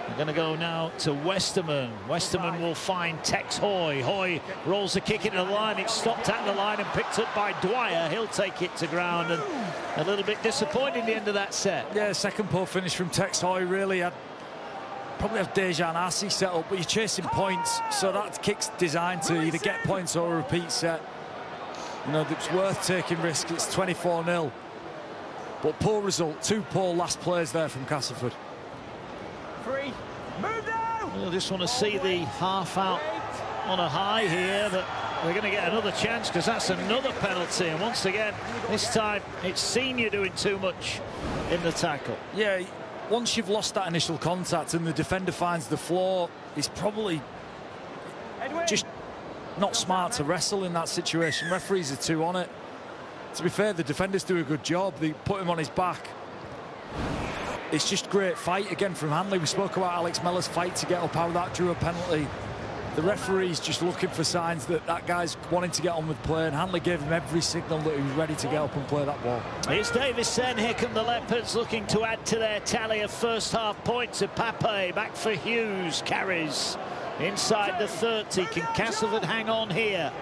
They're going to go now to Westerman. Westerman will find Tex Hoy. Hoy rolls the kick into the line. It's stopped at the line and picked up by Dwyer. He'll take it to ground, and a little bit disappointing the end of that set. Yeah, second poor finish from Tex Hoy. Really had probably have Dejanasi set up, but you're chasing points, so that kick's designed to either get points or a repeat set. You know, it's worth taking risk. It's 24-0. But poor result. Two poor last plays there from Castleford. We'll just want to see the half out on a high here, but they're going to get another chance because that's another penalty. And once again, this time it's Senior doing too much in the tackle. Yeah, once you've lost that initial contact and the defender finds the floor, he's probably just not smart to wrestle in that situation. Referees are too on it. To be fair, the defenders do a good job. They put him on his back. It's just great fight again from Hanley. We spoke about Alex Mellor's fight to get up, how that drew a penalty. The referee's just looking for signs that that guy's wanting to get on with play, and Hanley gave him every signal that he was ready to get up and play that ball. Here's Davis then. Here come the Leopards looking to add to their tally of first half points. Pape back for Hughes, carries inside the 30. Can Castleford hang on here?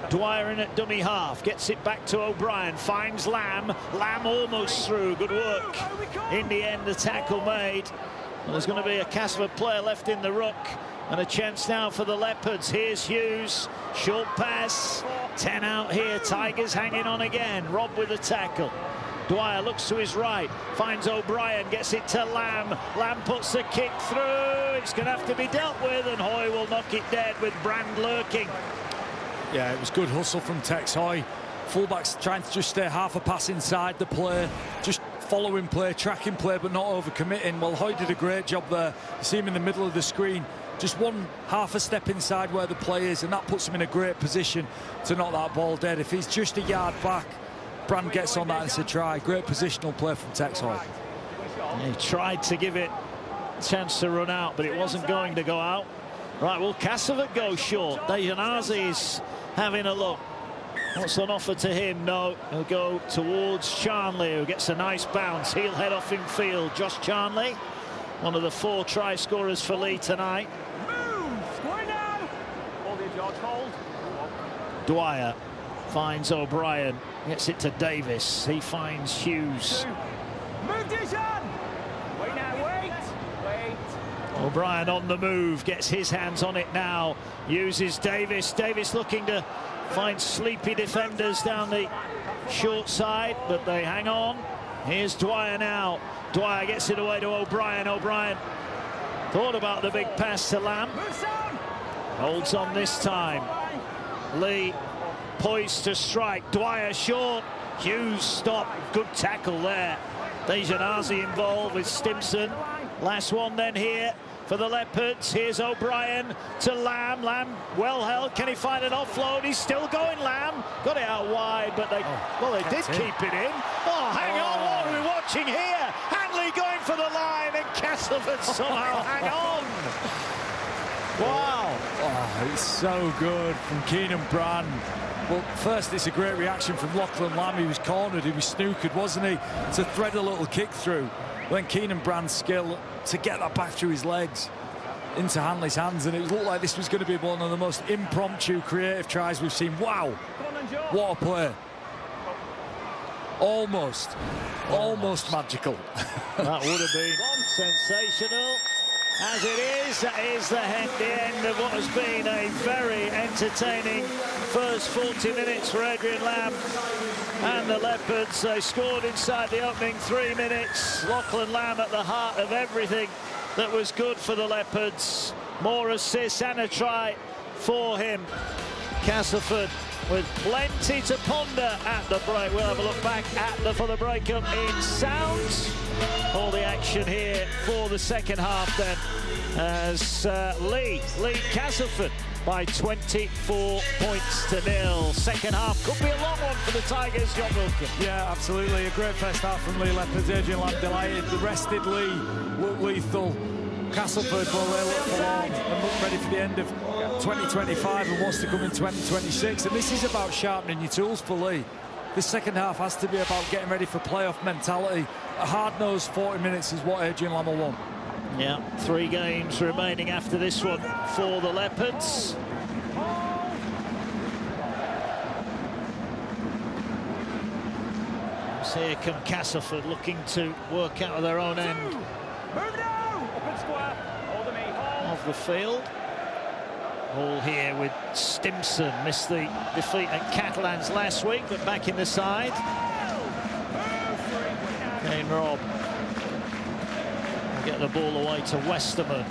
Dwyer in at dummy half, gets it back to O'Brien, finds Lamb. Lamb almost through, good work. In the end, the tackle made. Well, there's going to be a Castleford player left in the ruck, and a chance now for the Leopards. Here's Hughes, short pass, 10 out here. Tigers hanging on again. Rob with the tackle. Dwyer looks to his right, finds O'Brien, gets it to Lamb. Lamb puts the kick through. It's going to have to be dealt with, and Hoy will knock it dead with Brand lurking. Yeah, it was good hustle from Tex Hoy. Fullbacks trying to just stay half a pass inside the play, just following play, tracking play, but not overcommitting. Well, Hoy did a great job there. You see him in the middle of the screen, just one half a step inside where the play is, and that puts him in a great position to knock that ball dead. If he's just a yard back, Brand gets on that and it's a try. Great positional play from Tex Hoy. He tried to give it a chance to run out, but it wasn't going to go out. Right, well, Castleford goes short. Dejanazi is having a look. What's on offer to him? No, he'll go towards Charnley, who gets a nice bounce. He'll head off in field. Josh Charnley, one of the 4 try scorers for Leigh tonight. Dwyer finds O'Brien, gets it to Davis. He finds Hughes. Move, Dijon! Wait now, wait! O'Brien on the move, gets his hands on it now, uses Davis. Davis looking to find sleepy defenders down the short side, but they hang on. Here's Dwyer now. Dwyer gets it away to O'Brien. O'Brien thought about the big pass to Lamb. Holds on this time. Leigh poised to strike. Dwyer short. Hughes stop. Good tackle there. Dejanazi involved with Stimson. Last one then here for the Leopards. Here's O'Brien to Lamb. Lamb well held. Can he find an offload? He's still going, Lamb. Got it out wide, but they did keep it in. Oh, hang on, what are we watching here? Hanley going for the line, and Castleford somehow hang on. Wow. Oh, it's so good from Keenan Brand. Well, first, it's a great reaction from Lachlan Lamb. He was cornered, he was snookered, wasn't he? To thread a little kick through. Then Keenan Brand's skill to get that back through his legs into Hanley's hands, and it looked like this was going to be one of the most impromptu, creative tries we've seen. Wow, what a play. Almost magical. That would have been sensational. As it is, that is the end of what has been a very entertaining first 40 minutes for Adrian Lamb and the Leopards. They scored inside the opening 3 minutes. Lachlan Lamb at the heart of everything that was good for the Leopards. More assists and a try for him. Castleford with plenty to ponder at the break. We'll have a look back for the breakup in sound. All the action here for the second half then, as Leigh Castleford by 24 points to 0. Second half could be a long one for the Tigers, John Wilkin. Yeah, absolutely. A great first half from Leigh Leopards. Adrian Lamb delighted. The rested Leigh looked lethal. Castleford, well, they look form and look ready for the end of 2025 and wants to come in 2026. And this is about sharpening your tools for Leigh. The second half has to be about getting ready for playoff mentality. A hard-nosed 40 minutes is what Adrian Lamb will want. Yeah, 3 games remaining after this one for the Leopards. So here come Castleford looking to work out of their own end of the field. All here with Stimson. Missed the defeat at Catalans last week, but back in the side. Kane Robb will get the ball away to Westerman.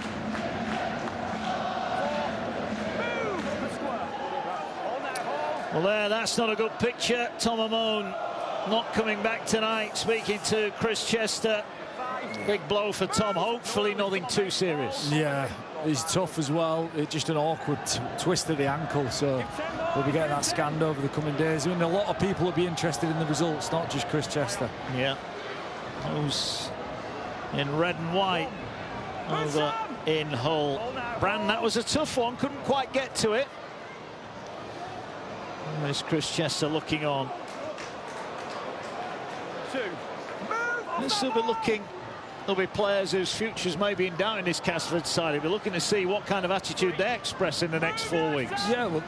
Well, that's not a good picture. Tom Amone not coming back tonight. Speaking to Chris Chester. Big blow for Tom. Hopefully nothing too serious. Yeah, he's tough as well. It's just an awkward twist of the ankle, so we'll be getting that scanned over the coming days. I mean, a lot of people will be interested in the results, not just Chris Chester. Yeah. Those in red and white over in Hull. Brand, that was a tough one. Couldn't quite get to it. And there's Chris Chester looking on. This will be looking. There'll be players whose futures may be in doubt in this Castleford side. He'll be looking to see what kind of attitude they express in the next 4 weeks. Yeah, well,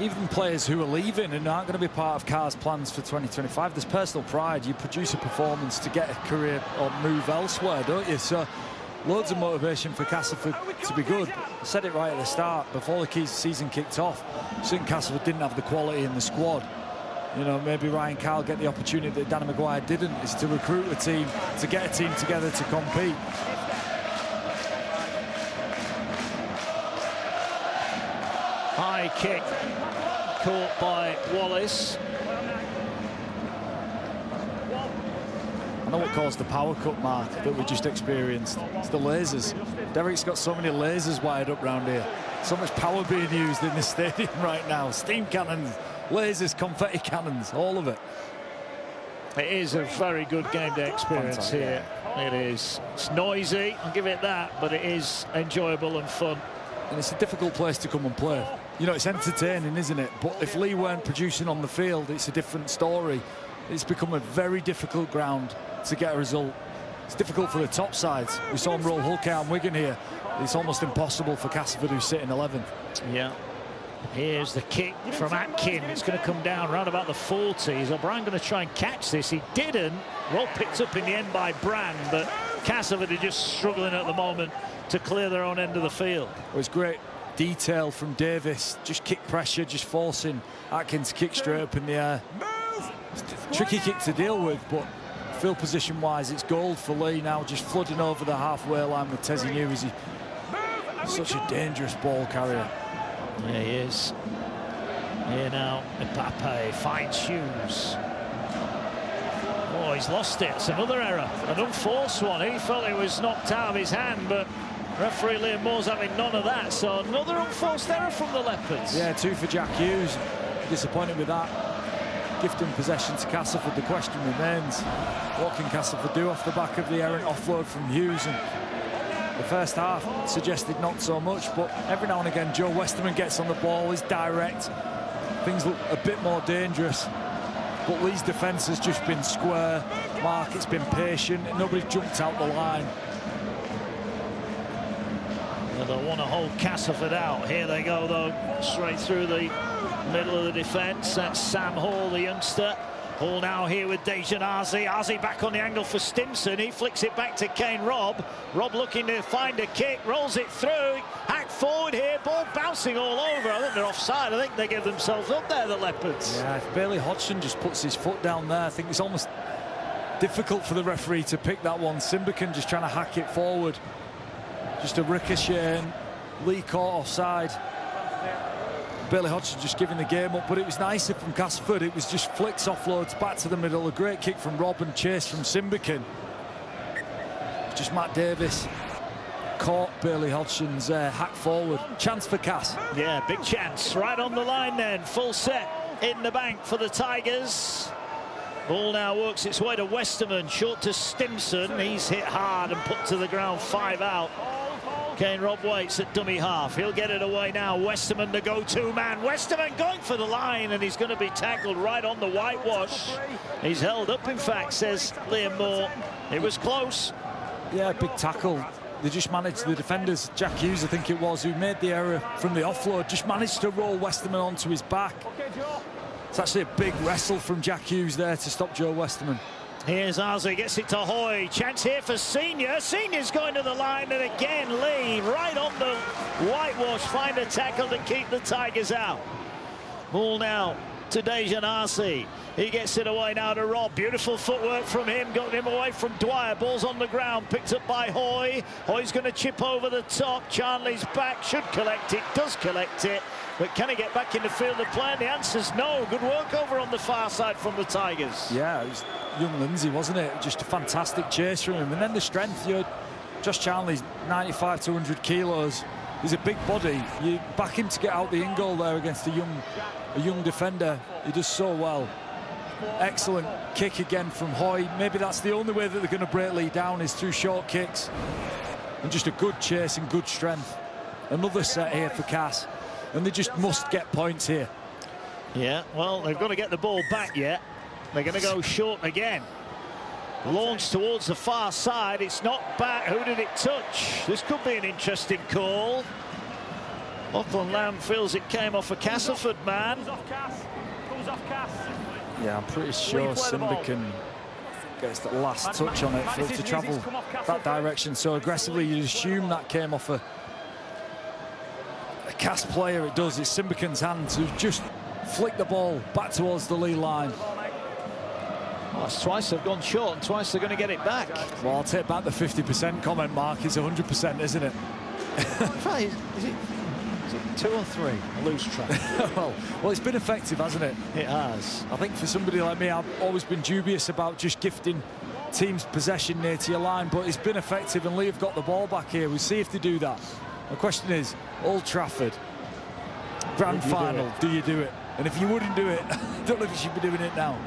even players who are leaving and aren't going to be part of Carr's plans for 2025, there's personal pride. You produce a performance to get a career or move elsewhere, don't you? So loads of motivation for Castleford to be good. I said it right at the start, before the season kicked off. I think Castleford didn't have the quality in the squad. You know, maybe Ryan Carl get the opportunity that Danny Maguire didn't, is to recruit a team, to get a team together to compete. High kick caught by Wallace. I know what caused the power cut, Mark, that we just experienced. It's the lasers. Derek's got so many lasers wired up round here. So much power being used in this stadium right now. Steam cannons, lasers, confetti cannons, all of it. It is a very good game day experience here. Yeah. It is. It's noisy, I'll give it that, but it is enjoyable and fun. And it's a difficult place to come and play. You know, it's entertaining, isn't it? But if Leigh weren't producing on the field, it's a different story. It's become a very difficult ground to get a result. It's difficult for the top sides. We saw them roll Hull and Wigan here. It's almost impossible for Castleford, who's sitting 11th. Yeah. Here's the kick from Atkin. It's going to come down around about the 40s. O'Brien going to try and catch this. He didn't. Well picked up in the end by Brand, but Castleford are just struggling at the moment to clear their own end of the field. It was great detail from Davis. Just kick pressure, just forcing Atkins to kick straight up in the air. It's a tricky kick to deal with, but field position wise, it's gold for Leigh now, just flooding over the halfway line with Tezzy New. He's such a dangerous ball carrier. Yeah, he is. Here now, Mbappe finds Hughes. Oh, he's lost it. It's another error, an unforced one. He felt it was knocked out of his hand, but referee Liam Moore's having none of that. So another unforced error from the Leopards. Yeah, 2 for Jack Hughes. Disappointed with that. Gifting possession to Castleford. The question remains, what can Castleford do off the back of the errant offload from Hughes? And the first half suggested not so much, but every now and again Joe Westerman gets on the ball, is direct. Things look a bit more dangerous. But Leigh's defence has just been square. Mark, it's been patient. Nobody's jumped out the line. Well, they want to hold Castleford out. Here they go, though, straight through the middle of the defence. That's Sam Hall, the youngster. Hall now here with Dejan Arzi. Arzi back on the angle for Stimson. He flicks it back to Kane Robb. Robb looking to find a kick, rolls it through. Hack forward here, ball bouncing all over. I think they're offside. I think they give themselves up there, the Leopards. Yeah, if Bailey Hodgson just puts his foot down there, I think it's almost difficult for the referee to pick that one. Simbican just trying to hack it forward. Just a ricochet, and Leigh caught offside. Bailey Hodgson just giving the game up, but it was nicer from Castleford. It was just flicks, offloads back to the middle. A great kick from Robb and chase from Simbican. Just Matt Davis caught Bailey Hodgson's hack forward. Chance for Cass. Yeah, big chance. Right on the line then. Full set in the bank for the Tigers. Ball now works its way to Westerman. Short to Stimson. He's hit hard and put to the ground. 5 out. Kane Robb waits at dummy half. He'll get it away now. Westerman, the go-to man. Westerman going for the line, and he's going to be tackled right on the whitewash. He's held up, in fact, says Liam Moore. It was close. Yeah, big tackle. They just managed, the defenders, Jack Hughes, I think it was, who made the error from the offload, just managed to roll Westerman onto his back. It's actually a big wrestle from Jack Hughes there to stop Joe Westerman. Here's Arze, gets it to Hoy. Chance here for Senior. Senior's going to the line, and again Leigh right on the whitewash. Find a tackle to keep the Tigers out. Ball now to Dejanasi. He gets it away now to Rob. Beautiful footwork from him, got him away from Dwyer. Ball's on the ground, picked up by Hoy. Hoy's going to chip over the top. Charnley's back, should collect it, does collect it. But can he get back in the field of play? And the answer's no. Good work over on the far side from the Tigers. Yeah, it was young Lindsay, wasn't it? Just a fantastic chase from him. And then the strength, you had Josh Charnley's 95 to 100 kilos. He's a big body. You back him to get out the in goal there against a young defender. He does so well. Excellent kick again from Hoy. Maybe that's the only way that they're going to break Leigh down, is through short kicks. And just a good chase and good strength. Another set here for Cass. And they just must get points here. Yeah, well, they've got to get the ball back yet. They're going to go short again. Launched towards the far side. It's not back. Who did it touch? This could be an interesting call. Lachlan Lamb feels it came off a Castleford man. Yeah, I'm pretty sure Simbican gets the last touch on it for it to travel that direction so aggressively. You'd assume that came off a Cass player. It does. It's Simbican's hands who just flicked the ball back towards the Leigh line. Well, that's twice they've gone short and twice they're going to get it back. Well, I'll take back the 50% comment, Mark. It's 100%, isn't it? Right, is it 2 or 3? I lose track. well, it's been effective, hasn't it? It has. I think for somebody like me, I've always been dubious about just gifting teams possession near to your line, but it's been effective, and Leigh have got the ball back here. We'll see if they do that. The question is, Old Trafford, grand final, do you do it? And if you wouldn't do it, I don't know if you should be doing it now.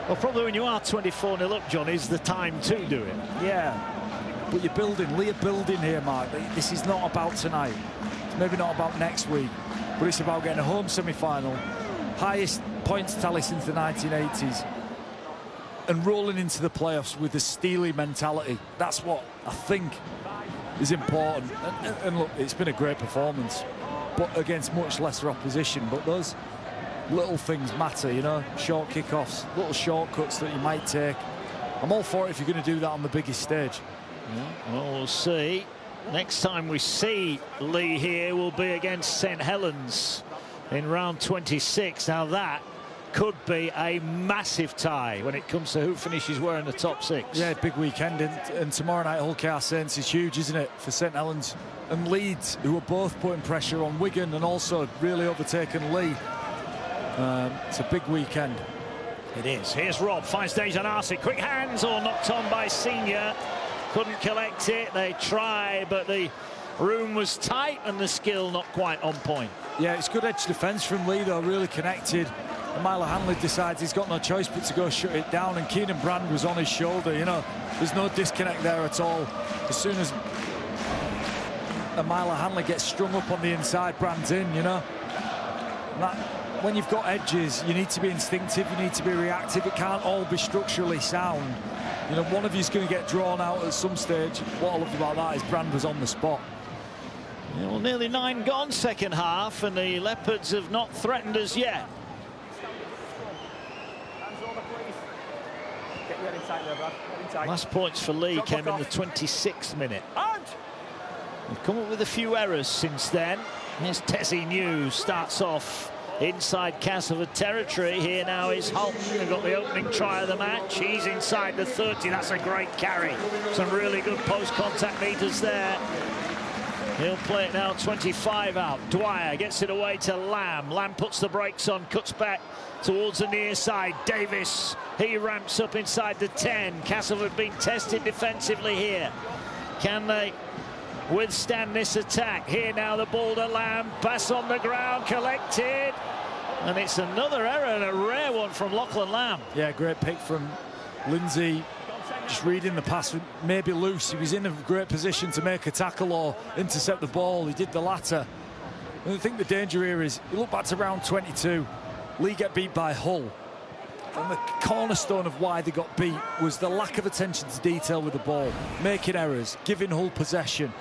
Well, probably when you are 24-0 up, John, is the time to do it. Yeah, but you're building. Leigh are building here, Mark. This is not about tonight. It's maybe not about next week, but it's about getting a home semi-final, highest points tally since the 1980s, and rolling into the playoffs with a steely mentality. That's what I think is important. And look, it's been a great performance, but against much lesser opposition. But those little things matter, you know, short kickoffs, little shortcuts that you might take. I'm all for it if you're going to do that on the biggest stage. Yeah, well, we'll see. Next time we see Leigh here will be against St Helens in round 26. Now that could be a massive tie when it comes to who finishes where in the top 6. Yeah, big weekend, and tomorrow night Hull KR Saints is huge, isn't it, for St Helens and Leeds, who are both putting pressure on Wigan and also really overtaken Leigh. It's a big weekend. It is. Here's Rob, finds Dejanasi, quick hands, or knocked on by Senior. Couldn't collect it. They try, but the room was tight and the skill not quite on point. Yeah, it's good edge defence from Leigh, though, really connected. And Milo Hanley decides he's got no choice but to go shut it down, and Keenan Brand was on his shoulder, you know. There's no disconnect there at all. As soon as Milo Hanley gets strung up on the inside, Brand's in, you know. That, when you've got edges, you need to be instinctive, you need to be reactive. It can't all be structurally sound. You know, one of you's going to get drawn out at some stage. What I love about that is Brand was on the spot. Yeah, well, nearly 9 gone second half, and the Leopards have not threatened us yet. Last points for Leigh came in the 26th minute. They've come up with a few errors since then. Here's Tessie New, starts off inside Castleford territory. Here now is Hull. They've got the opening try of the match. He's inside the 30. That's a great carry. Some really good post-contact meters there. He'll play it now, 25 out. Dwyer gets it away to Lamb. Lamb puts the brakes on, cuts back towards the near side. Davis, he ramps up inside the 10. Castleford being tested defensively here. Can they withstand this attack? Here now, the ball to Lamb. Pass on the ground, collected. And it's another error, and a rare one from Lachlan Lamb. Yeah, great pick from Lindsay. Just reading the pass, maybe loose. He was in a great position to make a tackle or intercept the ball. He did the latter. And I think the danger here is, you look back to round 22, Leigh get beat by Hull. And the cornerstone of why they got beat was the lack of attention to detail with the ball, making errors, giving Hull possession.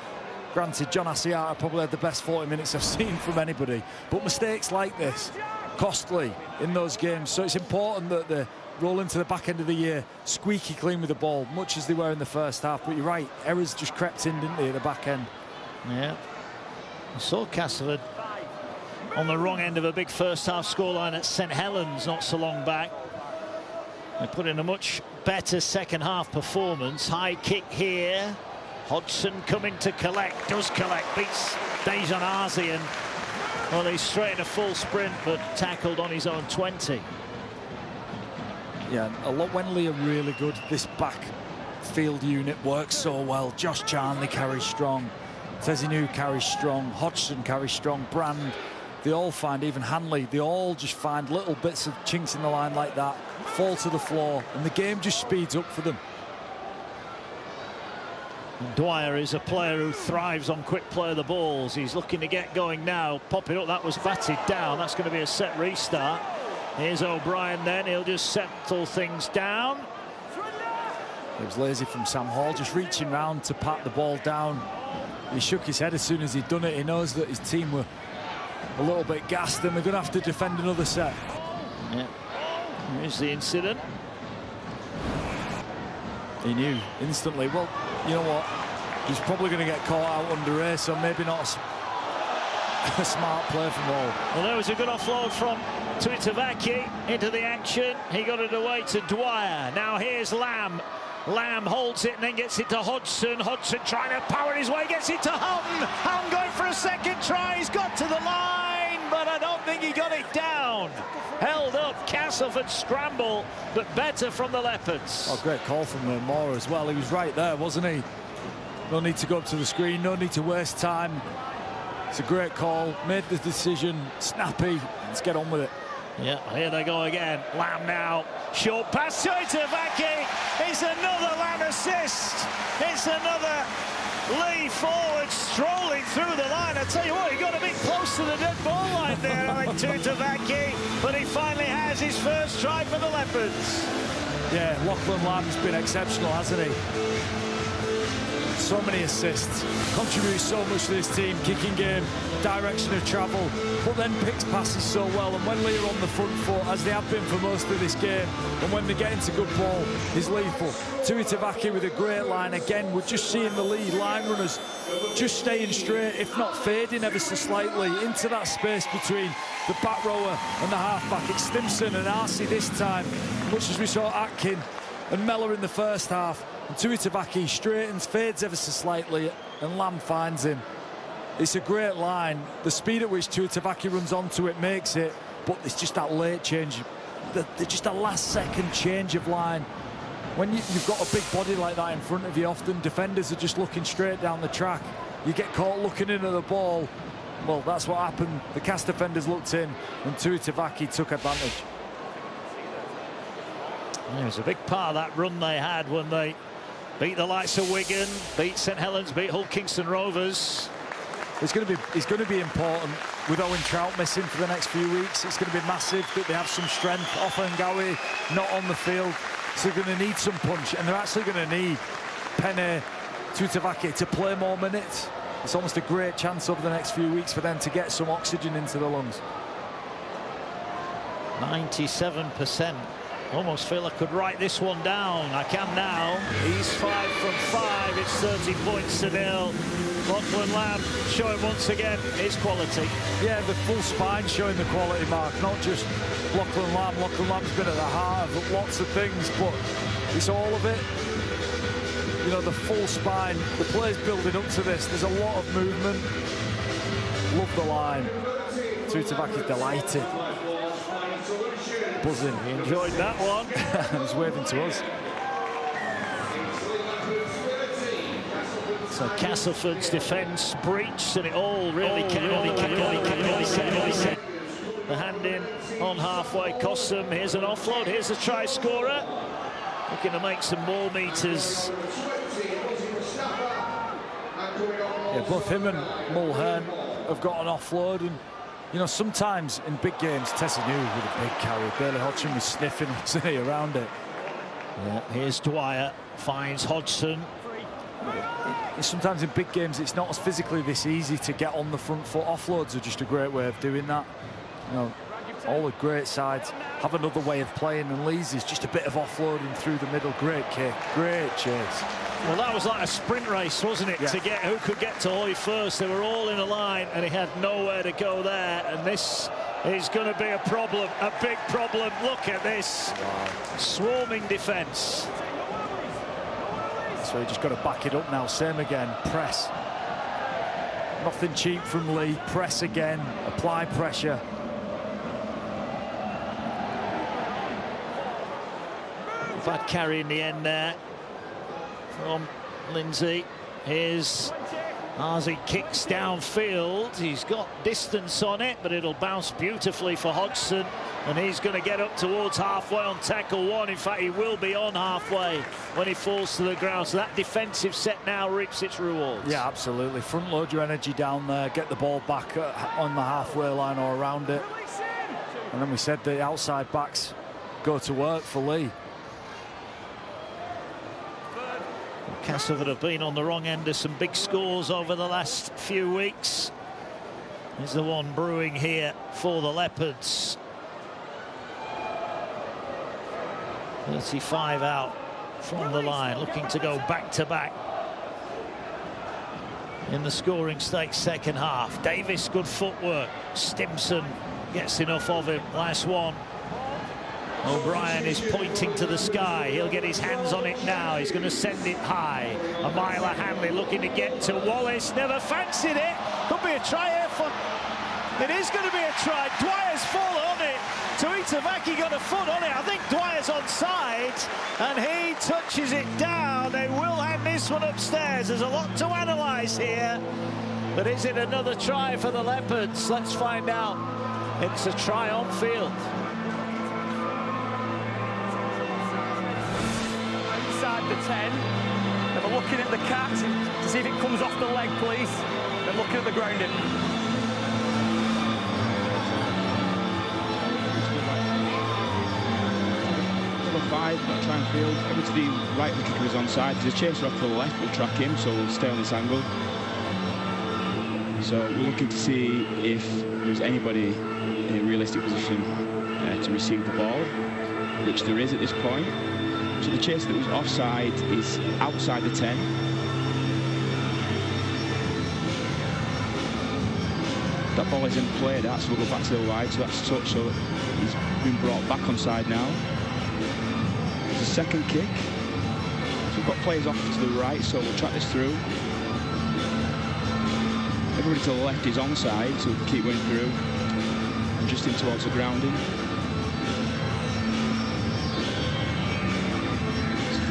Granted, John Asiata probably had the best 40 minutes I've seen from anybody, but mistakes like this, costly in those games. So it's important that they roll into the back end of the year squeaky clean with the ball, much as they were in the first half. But you're right, errors just crept in, didn't they, at the back end. Yeah. I saw Castleford on the wrong end of a big first-half scoreline at St Helens not so long back. They put in a much better second-half performance. High kick here. Hodgson coming to collect, does collect, beats Dejan Arzi, and well, he's straight in a full sprint, but tackled on his own 20. Yeah, a lot when Leigh are really good. This backfield unit works so well. Josh Charnley carries strong. Tezinu carries strong. Hodgson carries strong. Brand, they all find, even Hanley, they all just find little bits of chinks in the line like that, fall to the floor, and the game just speeds up for them. Dwyer is a player who thrives on quick play of the balls. He's looking to get going now. Pop it up, that was batted down. That's going to be a set restart. Here's O'Brien then, he'll just settle things down. It was lazy from Sam Hall, just reaching round to pat the ball down. He shook his head as soon as he'd done it. He knows that his team were a little bit gassed and they're going to have to defend another set. Yeah, here's the incident. He knew instantly, well, you know what, he's probably going to get caught out under race, so maybe not a smart play from Hall. Well, there was a good offload from Tuitavaki into the action. He got it away to Dwyer. Now here's Lamb. Lamb holds it and then gets it to Hodgson. Hodgson trying to power his way, gets it to Houghton. Houghton going for a second try. He's got to the line, but I don't think he got it down. Held up. Castleford scramble, but better from the Leopards. Oh, great call from Moore as well. He was right there, wasn't he? No need to go up to the screen, no need to waste time. It's a great call, made the decision, snappy. Let's get on with it. Yeah, here they go again. Lamb now, short pass to Tuitavaki. It's another Lamb assist. It's another Leigh forward strolling through the line. I tell you what, he got a bit close to the dead ball line there, I think, Tuitavaki, but he finally has his first try for the Leopards. Yeah, Lachlan Lamb's been exceptional, hasn't he? So many assists, contributes so much to this team, kicking game, direction of travel, but then picks passes so well, and when Leigh are on the front foot, as they have been for most of this game, and when they get into good ball, he's lethal. Tuitavaki with a great line. Again, we're just seeing the Leigh line runners just staying straight, if not fading ever so slightly, into that space between the back rower and the half-back. It's Stimson and Arce this time, much as we saw Atkin and Mellor in the first half. And Tuitavaki straightens, fades ever so slightly, and Lamb finds him. It's a great line. The speed at which Tuitavaki runs onto it makes it, but it's just that late change, just a last-second change of line. When you've got a big body like that in front of you, often defenders are just looking straight down the track. You get caught looking in at the ball. Well, that's what happened. The Cast defenders looked in, and Tuitavaki took advantage. It was a big part of that run they had when they beat the likes of Wigan, beat St Helens, beat Hull Kingston Rovers. It's going to be important with Owen Trout missing for the next few weeks. It's going to be massive that they have some strength. Offengawi not on the field, so they're going to need some punch, and they're actually going to need Penne, Tuitavaki to play more minutes. It's almost a great chance over the next few weeks for them to get some oxygen into the lungs. 97%. Almost feel I could write this one down. I can now. He's 5 from 5. It's 30 points to 0. Lachlan Lamb showing once again his quality. Yeah, the full spine showing the quality, Mark. Not just Lachlan Lamb. Lachlan Lamb's been at the heart of lots of things, but it's all of it. You know, the full spine. The play's building up to this. There's a lot of movement. Love the line. Tuitavaki's delighted. Buzzing. He enjoyed that one. He's waving to us. So Castleford's defence breached, and it all really came. The hand in on halfway cost them. Here's an offload. Here's a try scorer. Looking to make some more meters. Yeah, both him and Mulhern have got an offload, and you know, sometimes in big games, Tezinu with a big carry. Bailey Hodgson was sniffing around it. Yeah, here's Dwyer, finds Hodgson. Sometimes in big games, it's not as physically this easy to get on the front foot. Offloads are just a great way of doing that. You know, all the great sides have another way of playing, and Leigh's is just a bit of offloading through the middle. Great kick, great chase. Well, that was like a sprint race, wasn't it? Yeah. To get who could get to Hoy first. They were all in a line, and he had nowhere to go there. And this is going to be a problem, a big problem. Look at this. Wow. Swarming defence. So you just got to back it up now. Same again. Press. Nothing cheap from Leigh. Press again. Apply pressure. Bad carry in the end there from Lindsay. Here's as he kicks downfield. He's got distance on it, but it'll bounce beautifully for Hodgson, and he's going to get up towards halfway on tackle one. In fact, he will be on halfway when he falls to the ground. So that defensive set now reaps its rewards. Yeah, absolutely. Front load your energy down there, get the ball back on the halfway line or around it. And then we said the outside backs go to work for Leigh. Castleford have been on the wrong end of some big scores over the last few weeks. There's the one brewing here for the Leopards. 35 out from the line, looking to go back-to-back in the scoring stakes second half. Davis, good footwork. Stimson gets enough of him. Last one. O'Brien is pointing to the sky. He'll get his hands on it now. He's going to send it high. Amila Hanley looking to get to Wallace. Never fancied it. Could be a try here for... It is going to be a try. Dwyer's fallen on it. Tuitavaki got a foot on it. I think Dwyer's onside, and he touches it down. They will hand this one upstairs. There's a lot to analyse here. But is it another try for the Leopards? Let's find out. It's a try on field. Inside the 10. Then we're looking at the cat to see if it comes off the leg, please. Then looking at the grounding. Number 5, not trying field. Over to the right, the kicker is onside. There's a chaser off to the left, we'll track him, so we'll stay on this angle. So we're looking to see if there's anybody in a realistic position to receive the ball, which there is at this point. So the chaser that was offside is outside the 10. That ball isn't played at, so we'll go back to the wide. So that's touch, so he's been brought back onside now. There's a second kick. So we've got players off to the right, so we'll track this through. Everybody to the left is onside, so we can keep going through. And just in towards the grounding.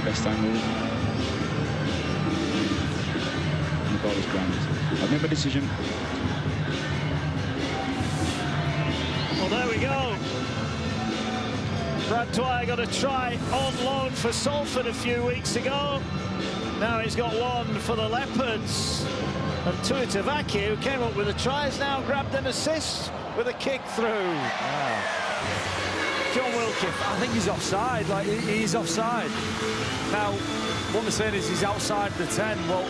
Best angle. And the ball is grounded. I've made my decision. Well, there we go. Brad Dwyer got a try on loan for Salford a few weeks ago. Now he's got one for the Leopards. And Tuitavaki, who came up with a try, has now grabbed an assist with a kick through. Wow. John Wilkie, I think he's offside. Like, he's offside. Now, what they're saying is he's outside the 10. Well,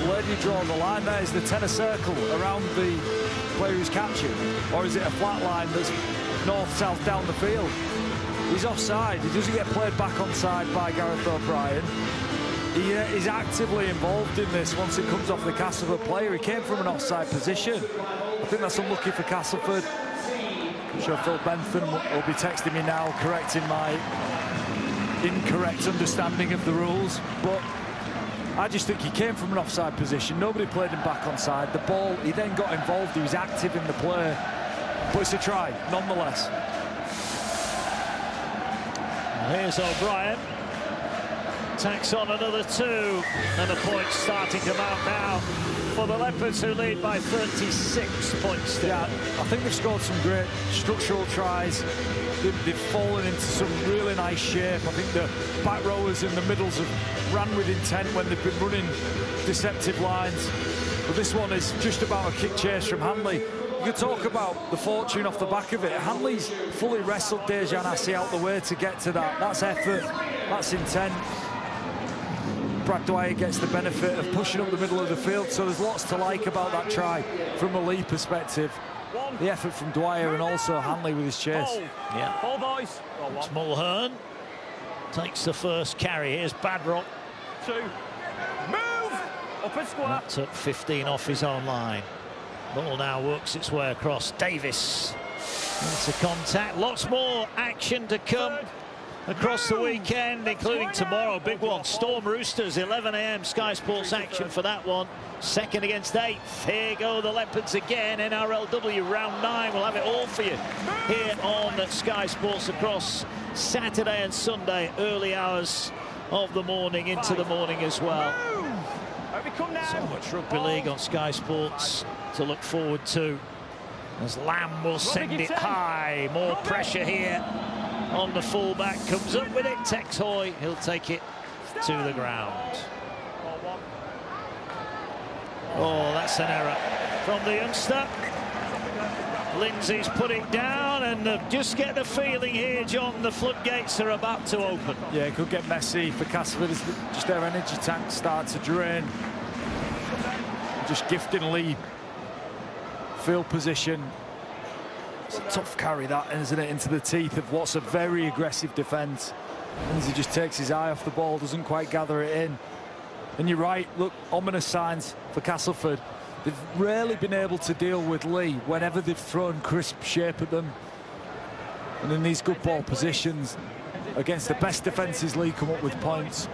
where do you draw the line there? Is the 10 a circle around the player who's captured? Or is it a flat line that's north-south down the field? He's offside. He doesn't get played back onside by Gareth O'Brien. He is actively involved in this once it comes off the Castleford player. He came from an offside position. I think that's unlucky for Castleford. I'm sure Phil Bentham will be texting me now, correcting my incorrect understanding of the rules. But I just think he came from an offside position. Nobody played him back onside. The ball, he then got involved. He was active in the play. But it's a try, nonetheless. Here's O'Brien. Tacks on another 2. And a point starting to mount now for the Leopards, who lead by 36 points. Yeah, I think they've scored some great structural tries. They've fallen into some really nice shape. I think the back rowers in the middles have ran with intent when they've been running deceptive lines. But this one is just about a kick chase from Hanley. You could talk about the fortune off the back of it. Hanley's fully wrestled Dejan Assi out the way to get to that. That's effort, that's intent. Brad Dwyer gets the benefit of pushing up the middle of the field, so there's lots to like about that try from a Leigh perspective. the effort from Dwyer and also Hanley with his chase. Yeah. Ball, boys. It's Mulhern. Takes the first carry. Here's Badrock. 2. Move! Up and square. That took 15 off his own line. Ball now works its way across. Davis into contact. Lots more action to come across the weekend, including tomorrow. Big one. Storm Roosters, 11 AM Sky Sports action for that one. Second against 8th. Here go the Leopards again. NRLW round 9. We'll have it all for you here on Sky Sports across Saturday and Sunday, early hours of the morning into the morning as well. So much rugby league on Sky Sports to look forward to, as Lamb will send it high. More pressure here on the fullback. Comes up with it. Tex Hoy, he'll take it to the ground. Oh, that's an error from the youngster. Lindsay's put it down, and just get the feeling here, John, the floodgates are about to open. Yeah, it could get messy for Castleford as just their energy tanks start to drain. Just gifting Leigh field position. It's a tough carry, that, isn't it, into the teeth of what's a very aggressive defence. Lindsay just takes his eye off the ball, doesn't quite gather it in. And you're right, look, ominous signs for Castleford. They've rarely been able to deal with Leigh whenever they've thrown crisp shape at them. And in these good ball positions, against the best defences, Leigh come up with points.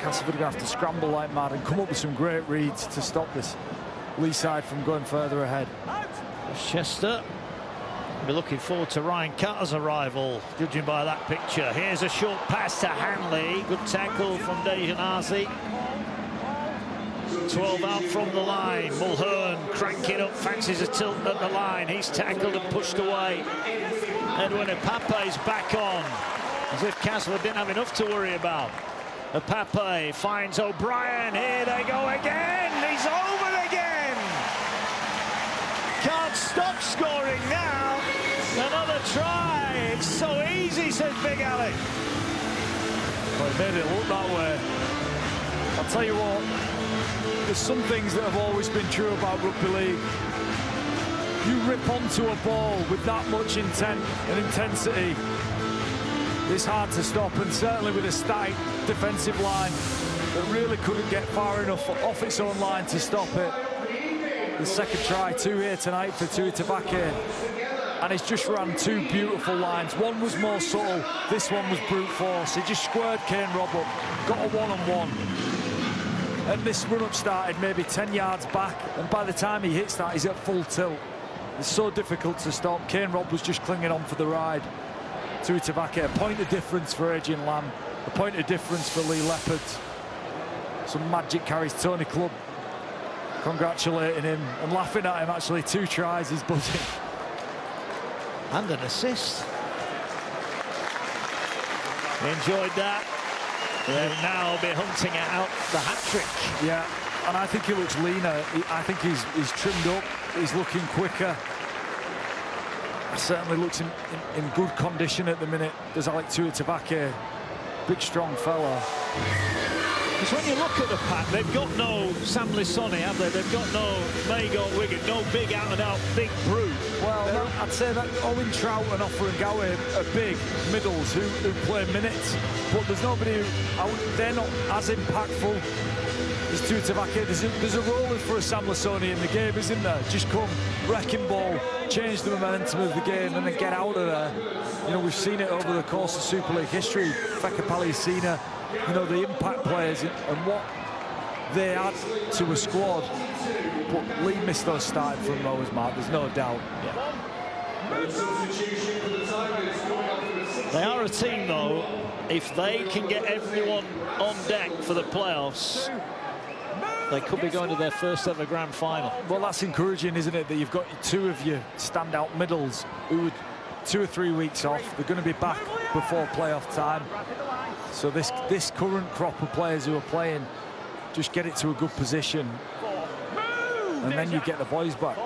Castleford are going to have to scramble like mad and come up with some great reads to stop this Leigh side from going further ahead. Chester. We're looking forward to Ryan Carter's arrival, judging by that picture. Here's a short pass to Hanley. Good tackle from Dejanasi. 12 out from the line. Mulhern cranking up, fancies a tilt at the line. He's tackled and pushed away. Edwin Apape's back on, as if Castleford didn't have enough to worry about. Apape finds O'Brien. Here they go again. He's over again. Can't stop scoring now. Another try. It's so easy, says Big Alec. Well, he made it look that way. I'll tell you what, there's some things that have always been true about rugby league. You rip onto a ball with that much intent and intensity, it's hard to stop, and certainly with a static defensive line that really couldn't get far enough off its own line to stop it. The second try, 2 here tonight for Tui Tabake. And he's just ran 2 beautiful lines. One was more subtle, this one was brute force. He just squared Kane Robb up, got a one-on-one. And this run-up started maybe 10 yards back, and by the time he hits that, he's at full tilt. It's so difficult to stop. Kane Robb was just clinging on for the ride. Tui Tabake, a point of difference for Adrian Lamb, a point of difference for Leigh Leopards. Some magic carries. Tony Clubb congratulating him and laughing at him, actually. 2 tries, he's buzzing. And an assist. Enjoyed that. They'll now be hunting out the hat-trick. Yeah, and I think he looks leaner. I think he's trimmed up, he's looking quicker. Certainly looks in good condition at the minute. Does Alec Tui Tabake, big strong fella. Because when you look at the pack, they've got no Sam Lisoni, have they? They've got no Mago Wigan, no big out-and-out big brute. Well, I'd say that Owen Trout and Offa and Gowie are big middles who play minutes, but there's nobody they're not as impactful as Tui Tabake. There's a role for a Sam Lisoni in the game, isn't there? Just come, wrecking ball, change the momentum of the game, and then get out of there. You know, we've seen it over the course of Super League history. Feka Paliasina, you know, the impact players and what they add to a squad. But Leigh missed those starting front rowers, Mark, there's no doubt. Yeah. They are a team, though, if they can get everyone on deck for the playoffs, they could be going to their first ever grand final. Well, that's encouraging, isn't it, that you've got 2 of your standout middles who would 2 or 3 weeks off. They're going to be back before playoff time. So this current crop of players who are playing just get it to a good position, and then you get the boys back.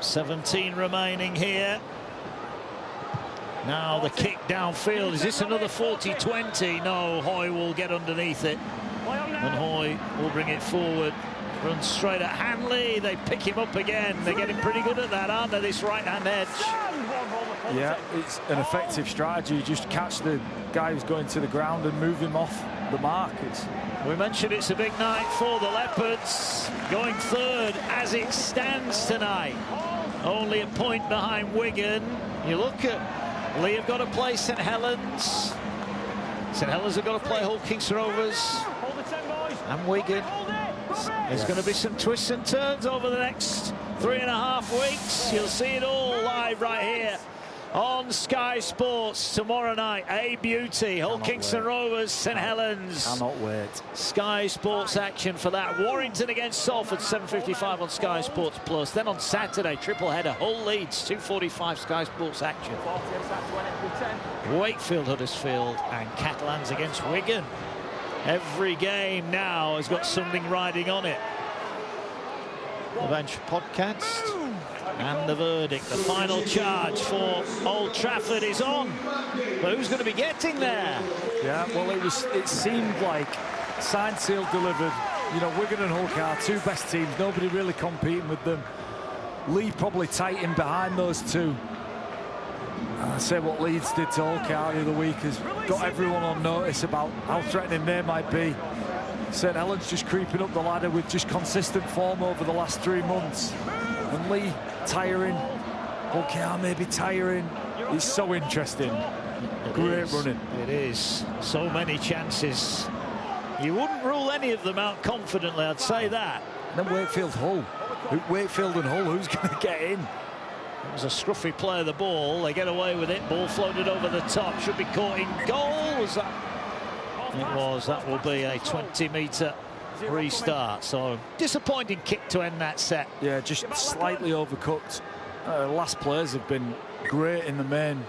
17 remaining here. Now the kick downfield. Is this another 40-20? No, Hoy will get underneath it, and Hoy will bring it forward. Runs straight at Hanley. They pick him up again. They're getting pretty good at that, aren't they, this right-hand edge? Yeah, it's an effective strategy. You just catch the guy who's going to the ground and move him off the mark. We mentioned it's a big night for the Leopards, going third as it stands tonight. Only a point behind Wigan. You look at Leigh have got to play St Helens. St Helens have got to play Hull Kings Rovers. And Wigan. There's going to be some twists and turns over the next 3.5 weeks. You'll see it all live right here on Sky Sports tomorrow night. A beauty. Hull Kingston Rovers, St Helens. Cannot wait. Sky Sports action for that. Warrington against Salford, 7:55 on Sky Sports Plus. Then on Saturday, triple header, Hull Leeds, 2:45 Sky Sports action. Wakefield, Huddersfield, and Catalans against Wigan. Every game now has got something riding on it. The Bench podcast and the verdict. The final charge for Old Trafford is on. But who's going to be getting there? Yeah, well, it seemed like signed, sealed, delivered. You know, Wigan and Hull are two best teams. Nobody really competing with them. Leigh probably tight in behind those two. I say what Leeds did to Hull the other week has got everyone on notice about how threatening they might be. St Helens just creeping up the ladder with just consistent form over the last 3 months. And Leigh tiring, Hull maybe tiring. It's so interesting. Great running. It is. So many chances. You wouldn't rule any of them out confidently, I'd say that. And then Wakefield and Hull, who's going to get in? It was a scruffy play of the ball. They get away with it. Ball floated over the top. Should be caught in goal. Was that? It was. That will be a 20-metre restart. So disappointing kick to end that set. Yeah, just slightly overcooked. Last players have been great in the main.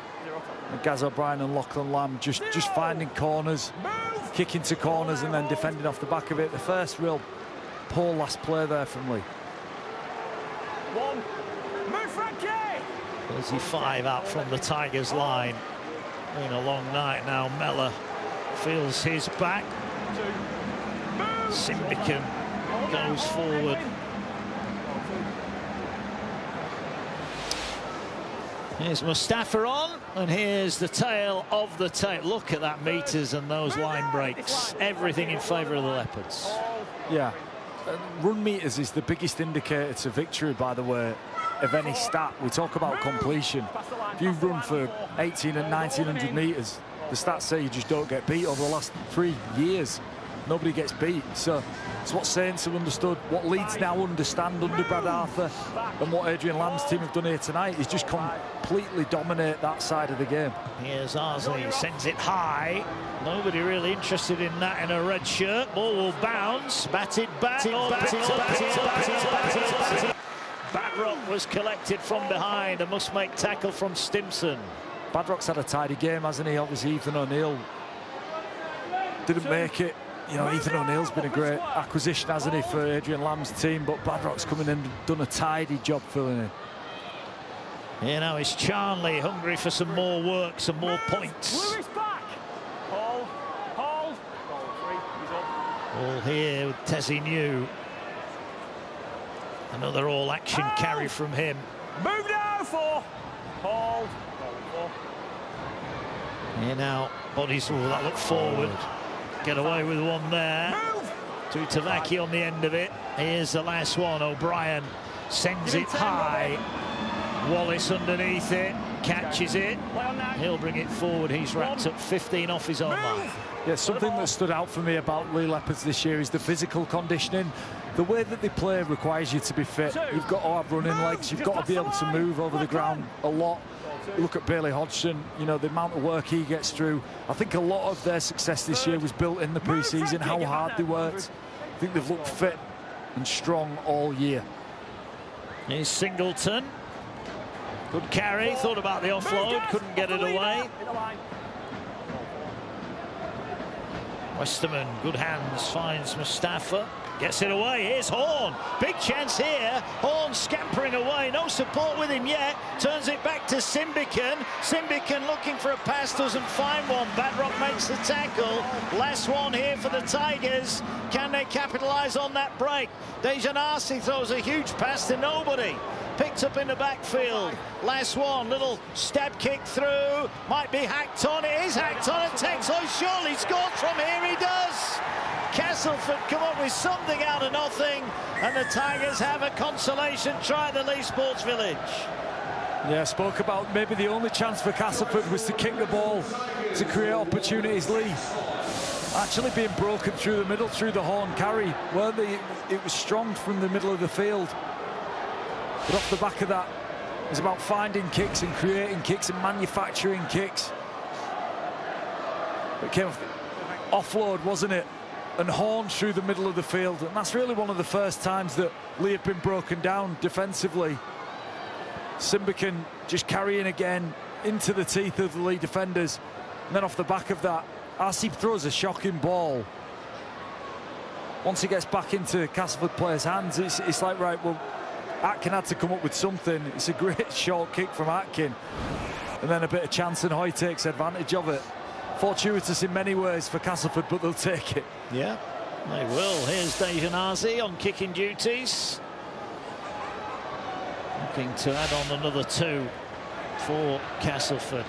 Gaz O'Brien and Lachlan Lamb just finding corners, kicking to corners and then defending off the back of it. The first real poor last play there from Leigh. 35 out from the Tigers line. Been a long night now. Mellor feels his back. Simbican goes forward. Here's Mustafa on, and here's the tail of the tape. Look at that meters and those line breaks. Everything in favour of the Leopards. Yeah, run meters is the biggest indicator to victory, by the way, of any stat. We talk about completion. If you run for 18 and 1900 metres, the stats say you just don't get beat. Over the last 3 years, nobody gets beat. So it's what Saints have understood, what Leeds now understand under Brad Arthur, and what Adrian Lamb's team have done here tonight is just completely dominate that side of the game. Here's Arsley, sends it high. Nobody really interested in that in a red shirt. Ball will bounce, batted back. Badrock was collected from behind. A must-make tackle from Stimson. Badrock's had a tidy game, hasn't he? Obviously, Ethan O'Neill didn't make it. You know, Ethan O'Neill's been a great acquisition, hasn't he, for Adrian Lamb's team, but Badrock's coming in and done a tidy job filling in. You know, it's Charnley hungry for some more work, some more points. All here with Tessie New. Another all-action carry from him. Move now for hold. Here now, bodies will that look forward. Get away with one there. Tutavaki on the end of it. Here's the last one. O'Brien sends it high. Wallace underneath it, catches it. He'll bring it forward. He's wrapped up 15 off his own line. Yeah, something that stood out for me about Leigh Leopards this year is the physical conditioning. The way that they play requires you to be fit. You've got to have running legs. You've got to be able to move over the ground a lot. Look at Bailey Hodgson, you know, the amount of work he gets through. I think a lot of their success this year was built in the pre-season, how hard they worked. I think they've looked fit and strong all year. Here's Singleton. Good carry, thought about the offload, couldn't get it away. Westerman, good hands, finds Mustafa. Gets it away. Here's Horn. Big chance here. Horn scampering away. No support with him yet. Turns it back to Simbican. Simbican looking for a pass. Doesn't find one. Badrock makes the tackle. Last one here for the Tigers. Can they capitalise on that break? Dejanasi throws a huge pass to nobody. Picked up in the backfield. Last one. Little stab kick through. Might be hacked on. It is hacked on. And Texoy surely scores from here. He does. Castleford come up with something out of nothing, and the Tigers have a consolation try at the Leigh Sports Village. Yeah, spoke about maybe the only chance for Castleford was to kick the ball to create opportunities. Leigh actually being broken through the middle, through the Horn carry, where it was strong from the middle of the field. But off the back of that, it's about finding kicks and creating kicks and manufacturing kicks. It came off offload, wasn't it? And Horn through the middle of the field, and that's really one of the first times that Leigh have been broken down defensively. Simbican just carrying again into the teeth of the Leigh defenders, and then off the back of that, RC throws a shocking ball. Once he gets back into Castleford players' hands, it's like, right, well, Atkin had to come up with something. It's a great short kick from Atkin, and then a bit of chance, and Hoy takes advantage of it. Fortuitous in many ways for Castleford, but they'll take it. Yeah, they will. Here's Dejanasi on kicking duties. Looking to add on another 2 for Castleford.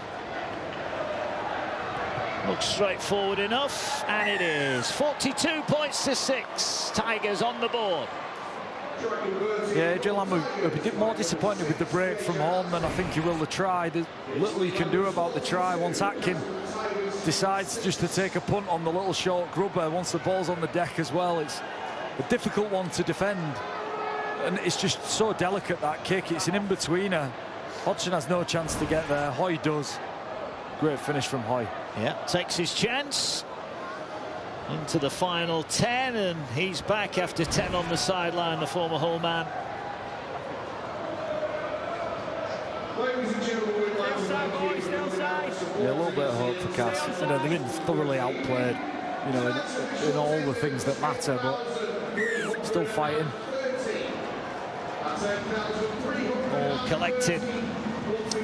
Looks straightforward enough, and it is. 42 points to 6. Tigers on the board. Yeah, Adrian Lamb will be more disappointed with the break from Horn than I think he will the try. There's little he can do about the try once Atkin decides just to take a punt on the little short grubber. Once the ball's on the deck as well, it's a difficult one to defend, and it's just so delicate, that kick. It's an in-betweener. Hodgson has no chance to get there. Hoy does. Great finish from Hoy. Yeah, takes his chance into the final 10, and he's back after 10 on the sideline, the former Hull man. Yeah, a little bit of hope for Cass. You know, they've been thoroughly outplayed, you know, in all the things that matter, but still fighting. All collected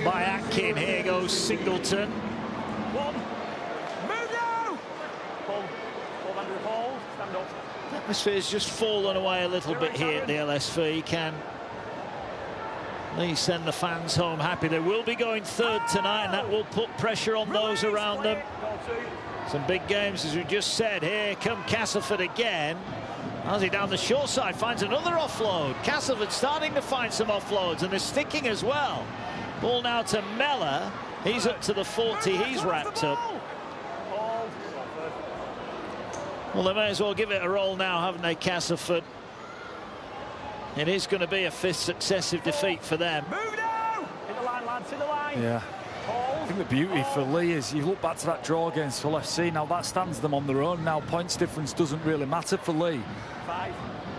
by Atkin. Here goes Singleton. The atmosphere's just fallen away a little bit here at the LSV. Can Leigh send the fans home happy? They will be going third tonight, and that will put pressure on those around them. Some big games, as we just said. Here come Castleford again. Ozzy down the short side finds another offload. Castleford starting to find some offloads, and they're sticking as well. Ball now to Mellor. He's up to the 40. He's wrapped up. Well, they may as well give it a roll now, haven't they, Castleford? It is going to be a 5th successive defeat for them. Move now! Hit the line, lads, hit the line. Yeah. I think the beauty for Leigh is you look back to that draw against Hull FC. Now that stands them on their own. Now points difference doesn't really matter for Leigh.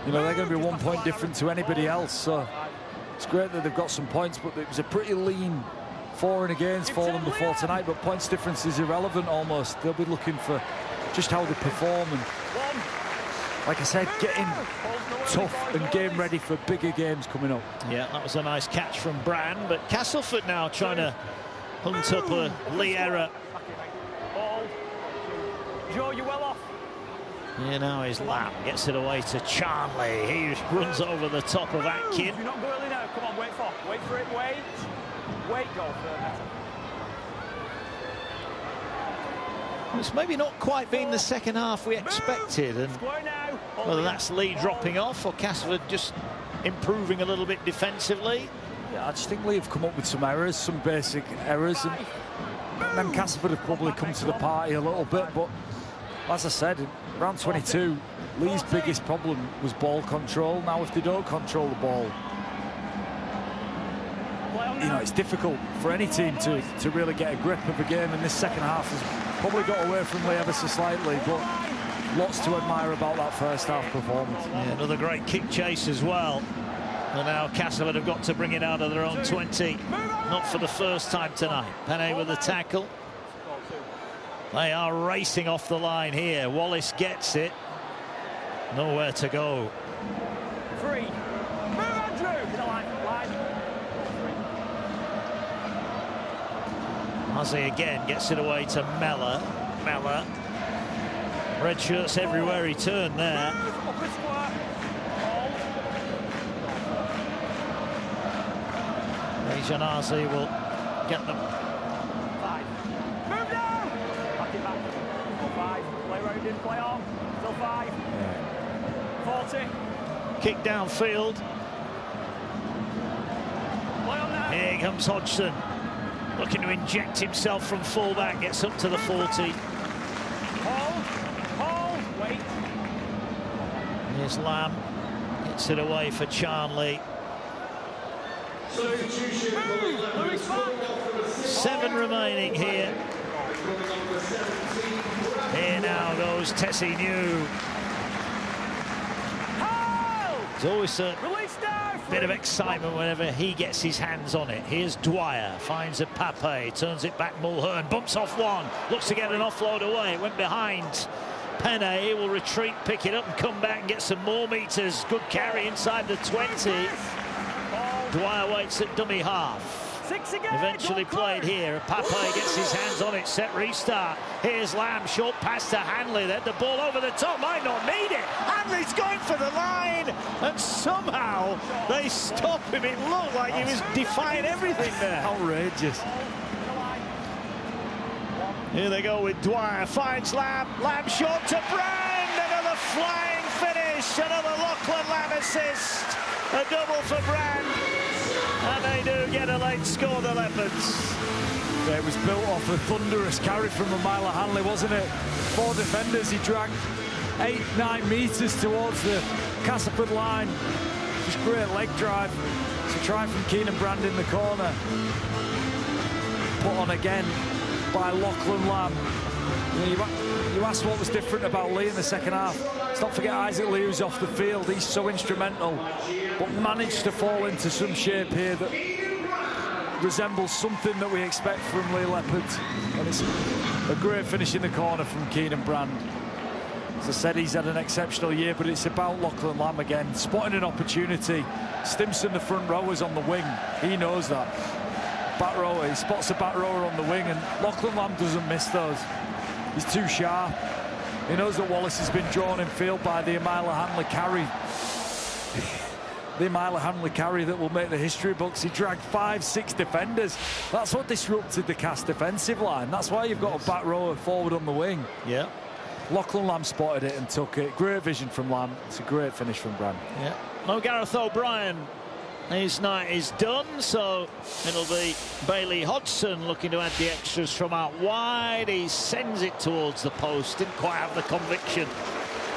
You know, they're going to be 1 point different to anybody else. So it's great that they've got some points, but it was a pretty lean for and against for them before tonight. But points difference is irrelevant almost. They'll be looking for just how they perform, and like I said, getting tough and game ready for bigger games coming up. Yeah, that was a nice catch from Brand, but Castleford now trying to hunt up a Leigh error. Joe, you well off. Here now is Lamb, gets it away to Charnley. He runs over the top of Atkin. Do not go early now. Come on, wait for it, wait, go for it. It's maybe not quite been the second half we expected, and whether that's Leigh dropping off or Castleford just improving a little bit defensively. Yeah, I just think Leigh have come up with some errors, some basic errors, and then Castleford have probably come to the party a little bit. But as I said, round 22, Leigh's biggest problem was ball control. Now if they don't control the ball, you know, it's difficult for any team to really get a grip of a game, and this second half has probably got away from Leigh ever so slightly, but lots to admire about that first half performance. Yeah, another great kick chase as well. And now Castleford have got to bring it out of their own 20. Not for the first time tonight. Penne with the tackle. They are racing off the line here. Wallace gets it. Nowhere to go. 3. Move, Andrew! The line. Ozzy again gets it away to Mellor. Mellor. Red shirts everywhere he turned there. Leigh Ozzy will get them. 5. Move down! Back it back. Still 5. Play round in, play on. Still 5. 40. Kick downfield. Play on now. Here comes Hodgson. Looking to inject himself from fullback. Gets up to the 40. Hold. Wait. Here's Lamb. Gets it away for Charnley. 7 remaining here. Here now goes Tessie New. There's always a bit of excitement whenever he gets his hands on it. Here's Dwyer, finds a Pape, turns it back Mulhern, bumps off one, looks to get an offload away, went behind. Penne, he will retreat, pick it up and come back and get some more meters. Good carry inside the 20. Dwyer waits at dummy half. 6 again. Eventually played here. Pape gets his hands on it. Set restart. Here's Lamb. Short pass to Hanley. Then the ball over the top. Might not need it. Hanley's going for the line. And somehow they stop him. It looked like he was defying everything there. Outrageous. Here they go with Dwyer. Finds Lamb. Lamb short to Brand. Another flying finish. Another Lachlan Lamb assist. A double for Brand. And they do get a late score, the Leopards. Yeah, it was built off a thunderous carry from Amila Hanley, wasn't it? 4 defenders, he dragged 8-9 metres towards the Castleford line. Just great leg drive. It's a try from Keenan Brand in the corner. Put on again by Lachlan Lamb. You asked what was different about Leigh in the second half. Let's not forget Isaac Leigh, who's off the field. He's so instrumental, but managed to fall into some shape here that resembles something that we expect from Leigh Leopards. And it's a great finish in the corner from Keenan Brand. As I said, he's had an exceptional year, but it's about Lachlan Lamb again. Spotting an opportunity. Stimson, the front rower's on the wing. He knows that. Back rower, he spots a back rower on the wing, and Lachlan Lamb doesn't miss those. He's too sharp. He knows that Wallace has been drawn in field by the Amila Hanley carry. The Amila Hanley carry that will make the history books. He dragged 5-6 defenders. That's what disrupted the Cast defensive line. That's why you've got a back rower forward on the wing. Yeah. Lachlan Lamb spotted it and took it. Great vision from Lamb. It's a great finish from Brand. Yeah. No Gareth O'Brien. His night is done, so it'll be Bailey Hodgson looking to add the extras from out wide. He sends it towards the post. Didn't quite have the conviction,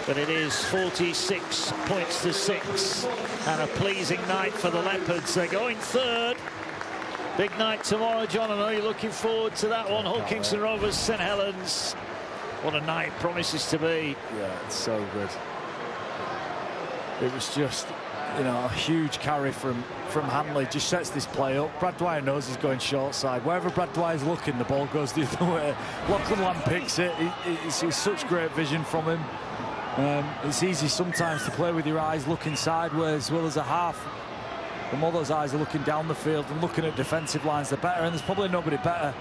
but it is 46 points to 6, and a pleasing night for the Leopards. They're going third. Big night tomorrow, John. I know you're looking forward to that one. Hull Kingston Rovers, St Helens. What a night it promises to be. Yeah, it's so good. It was just, you know, a huge carry from Hanley. Just sets this play up. Brad Dwyer knows he's going short side. Wherever Brad Dwyer's looking, the ball goes the other way. Lachlan Lamb picks it. It's such great vision from him. It's easy sometimes to play with your eyes looking sideways, as well as a half. The more those eyes are looking down the field and looking at defensive lines, the better. And there's probably nobody better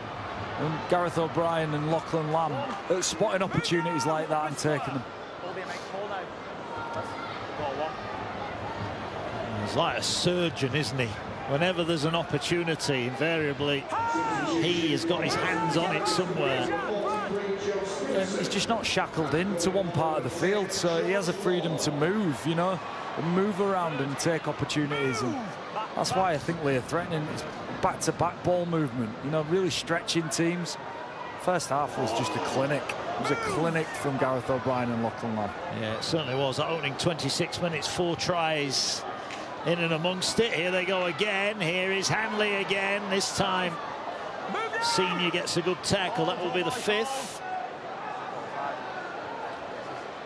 than Gareth O'Brien and Lachlan Lamb at spotting opportunities like that and taking them. He's like a surgeon, isn't he? Whenever there's an opportunity, invariably he has got his hands on it somewhere. He's just not shackled into one part of the field, so he has a freedom to move, you know, and move around and take opportunities. And that's why I think Leigh are threatening his back-to-back ball movement, you know, really stretching teams. First half was just a clinic. It was a clinic from Gareth O'Brien and Lachlan Lamb. Yeah, it certainly was. That opening 26 minutes, 4 tries in and amongst it. Here they go again. Here is Hanley again. This time Senior gets a good tackle. That will be the 5th.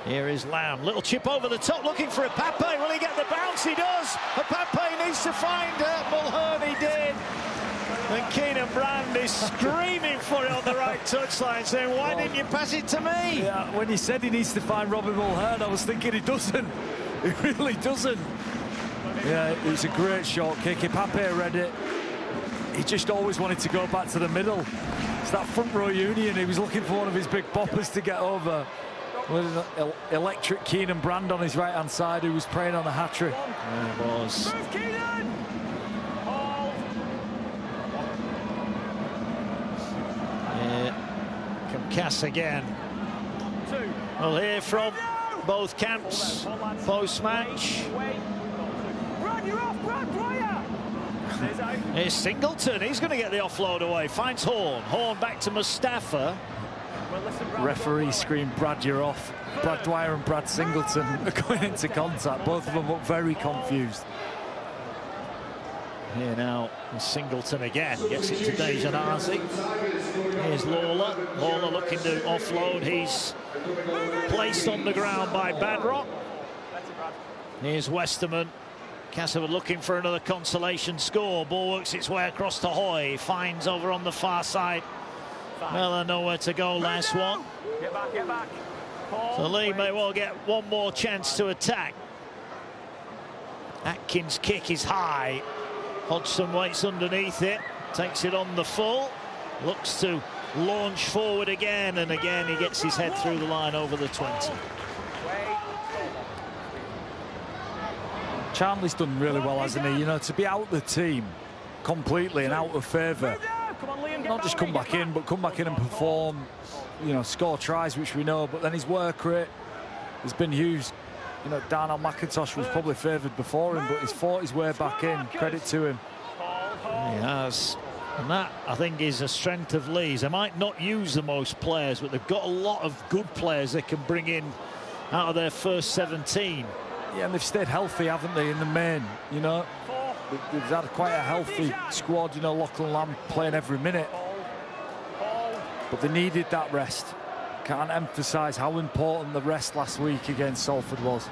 Here is Lamb. Little chip over the top, looking for a Pape. Will he get the bounce? He does. A Pape needs to find Mulhern. He did. And Keenan Brand is screaming for it on the right touchline, saying, why didn't you pass it to me? Yeah, when he said he needs to find Robbie Mulhern, I was thinking he doesn't. He really doesn't. Yeah, it's a great short kick. If Pape read it, he just always wanted to go back to the middle. It's that front row union. He was looking for one of his big boppers to get over. With an electric Keenan Brand on his right-hand side, who was preying on a hat-trick. Yeah, it was. Yeah, come Cass again. We'll hear from both camps post-match. Here's Singleton. He's going to get the offload away. Finds Horn. Horn back to Mustafa. Referee screamed, Brad, you're off. Brad Dwyer and Brad Singleton are going into contact. Both of them look very confused. Here now, Singleton again gets it to Dejanasi. Here's Lawler. Lawler looking to offload. He's placed on the ground by Badrock. Here's Westerman. Castleford looking for another consolation score. Ball works its way across to Hoy. Finds over on the far side. Well, I know where to go. Last one. Get back, get back. So Leigh may well get one more chance to attack. Atkins' kick is high. Hodgson waits underneath it. Takes it on the full. Looks to launch forward again, and again he gets his head through the line over the 20. Charnley's done really well, hasn't he? You know, to be out the team completely and out of favour. Not just come back in, but come back in and perform, you know, score tries, which we know, but then his work rate has been huge. You know, Darnell McIntosh was probably favoured before him, but he's fought his way back in. Credit to him. He has. And that, I think, is a strength of Leigh's. They might not use the most players, but they've got a lot of good players they can bring in out of their first 17. Yeah, and they've stayed healthy, haven't they, in the main, you know? They've had quite a healthy squad, you know, Lachlan Lamb playing every minute. But they needed that rest. Can't emphasise how important the rest last week against Salford was.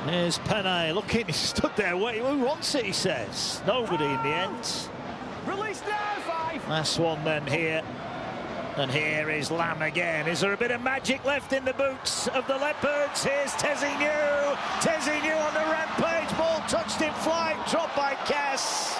Here's Penne looking, he stood there waiting. Who wants it, he says. Nobody in the end. Release now, 5. Last one then here. And here is Lamb again. Is there a bit of magic left in the boots of the Leopards? Here's Tezignou. Tezignou on the rampage. Ball touched in flight. Dropped by Cass.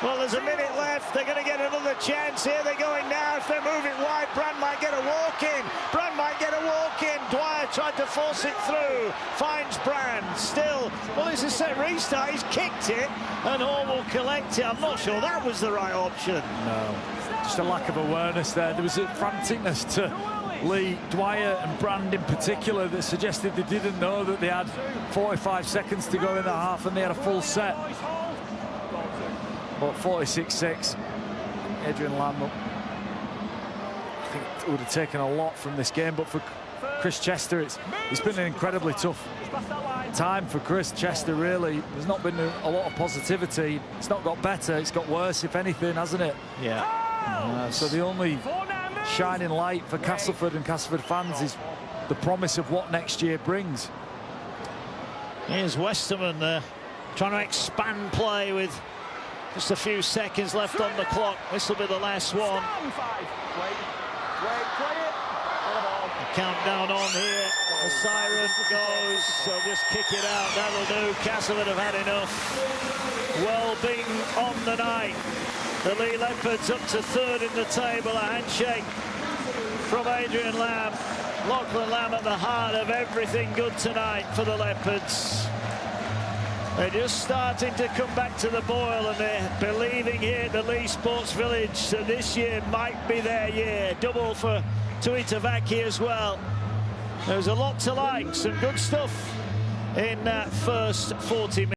Well, there's a minute left. They're going to get another chance. Here they're going now. If they're moving wide, Brand might get a walk in. Brand might get a walk in. Dwyer tried to force it through. Finds Brand. Still, well, it's a set restart. He's kicked it, and Horn will collect it. I'm not sure that was the right option. No. Just a lack of awareness there. There was a franticness to Leigh, Dwyer and Brand in particular that suggested they didn't know that they had 45 seconds to go in the half and they had a full set. But 46-6, Adrian Lamb, I think it would have taken a lot from this game, but for Chris Chester, it's been an incredibly tough time for Chris Chester, really. There's not been a lot of positivity. It's not got better, it's got worse, if anything, hasn't it? Yeah. So the only shining light for Castleford and Castleford fans is the promise of what next year brings. Here's Westerman there, trying to expand play with just a few seconds left on the clock. This will be the last one. Countdown on here. The siren goes, so just kick it out. That'll do. Castleford have had enough. Well beaten on the night. The Leigh Leopards up to third in the table. A handshake from Adrian Lamb. Lachlan Lamb at the heart of everything good tonight for the Leopards. They're just starting to come back to the boil, and they're believing here at the Leigh Sports Village that this year might be their year. Double for Tuitavaki as well. There's a lot to like, some good stuff in that first 40 minutes.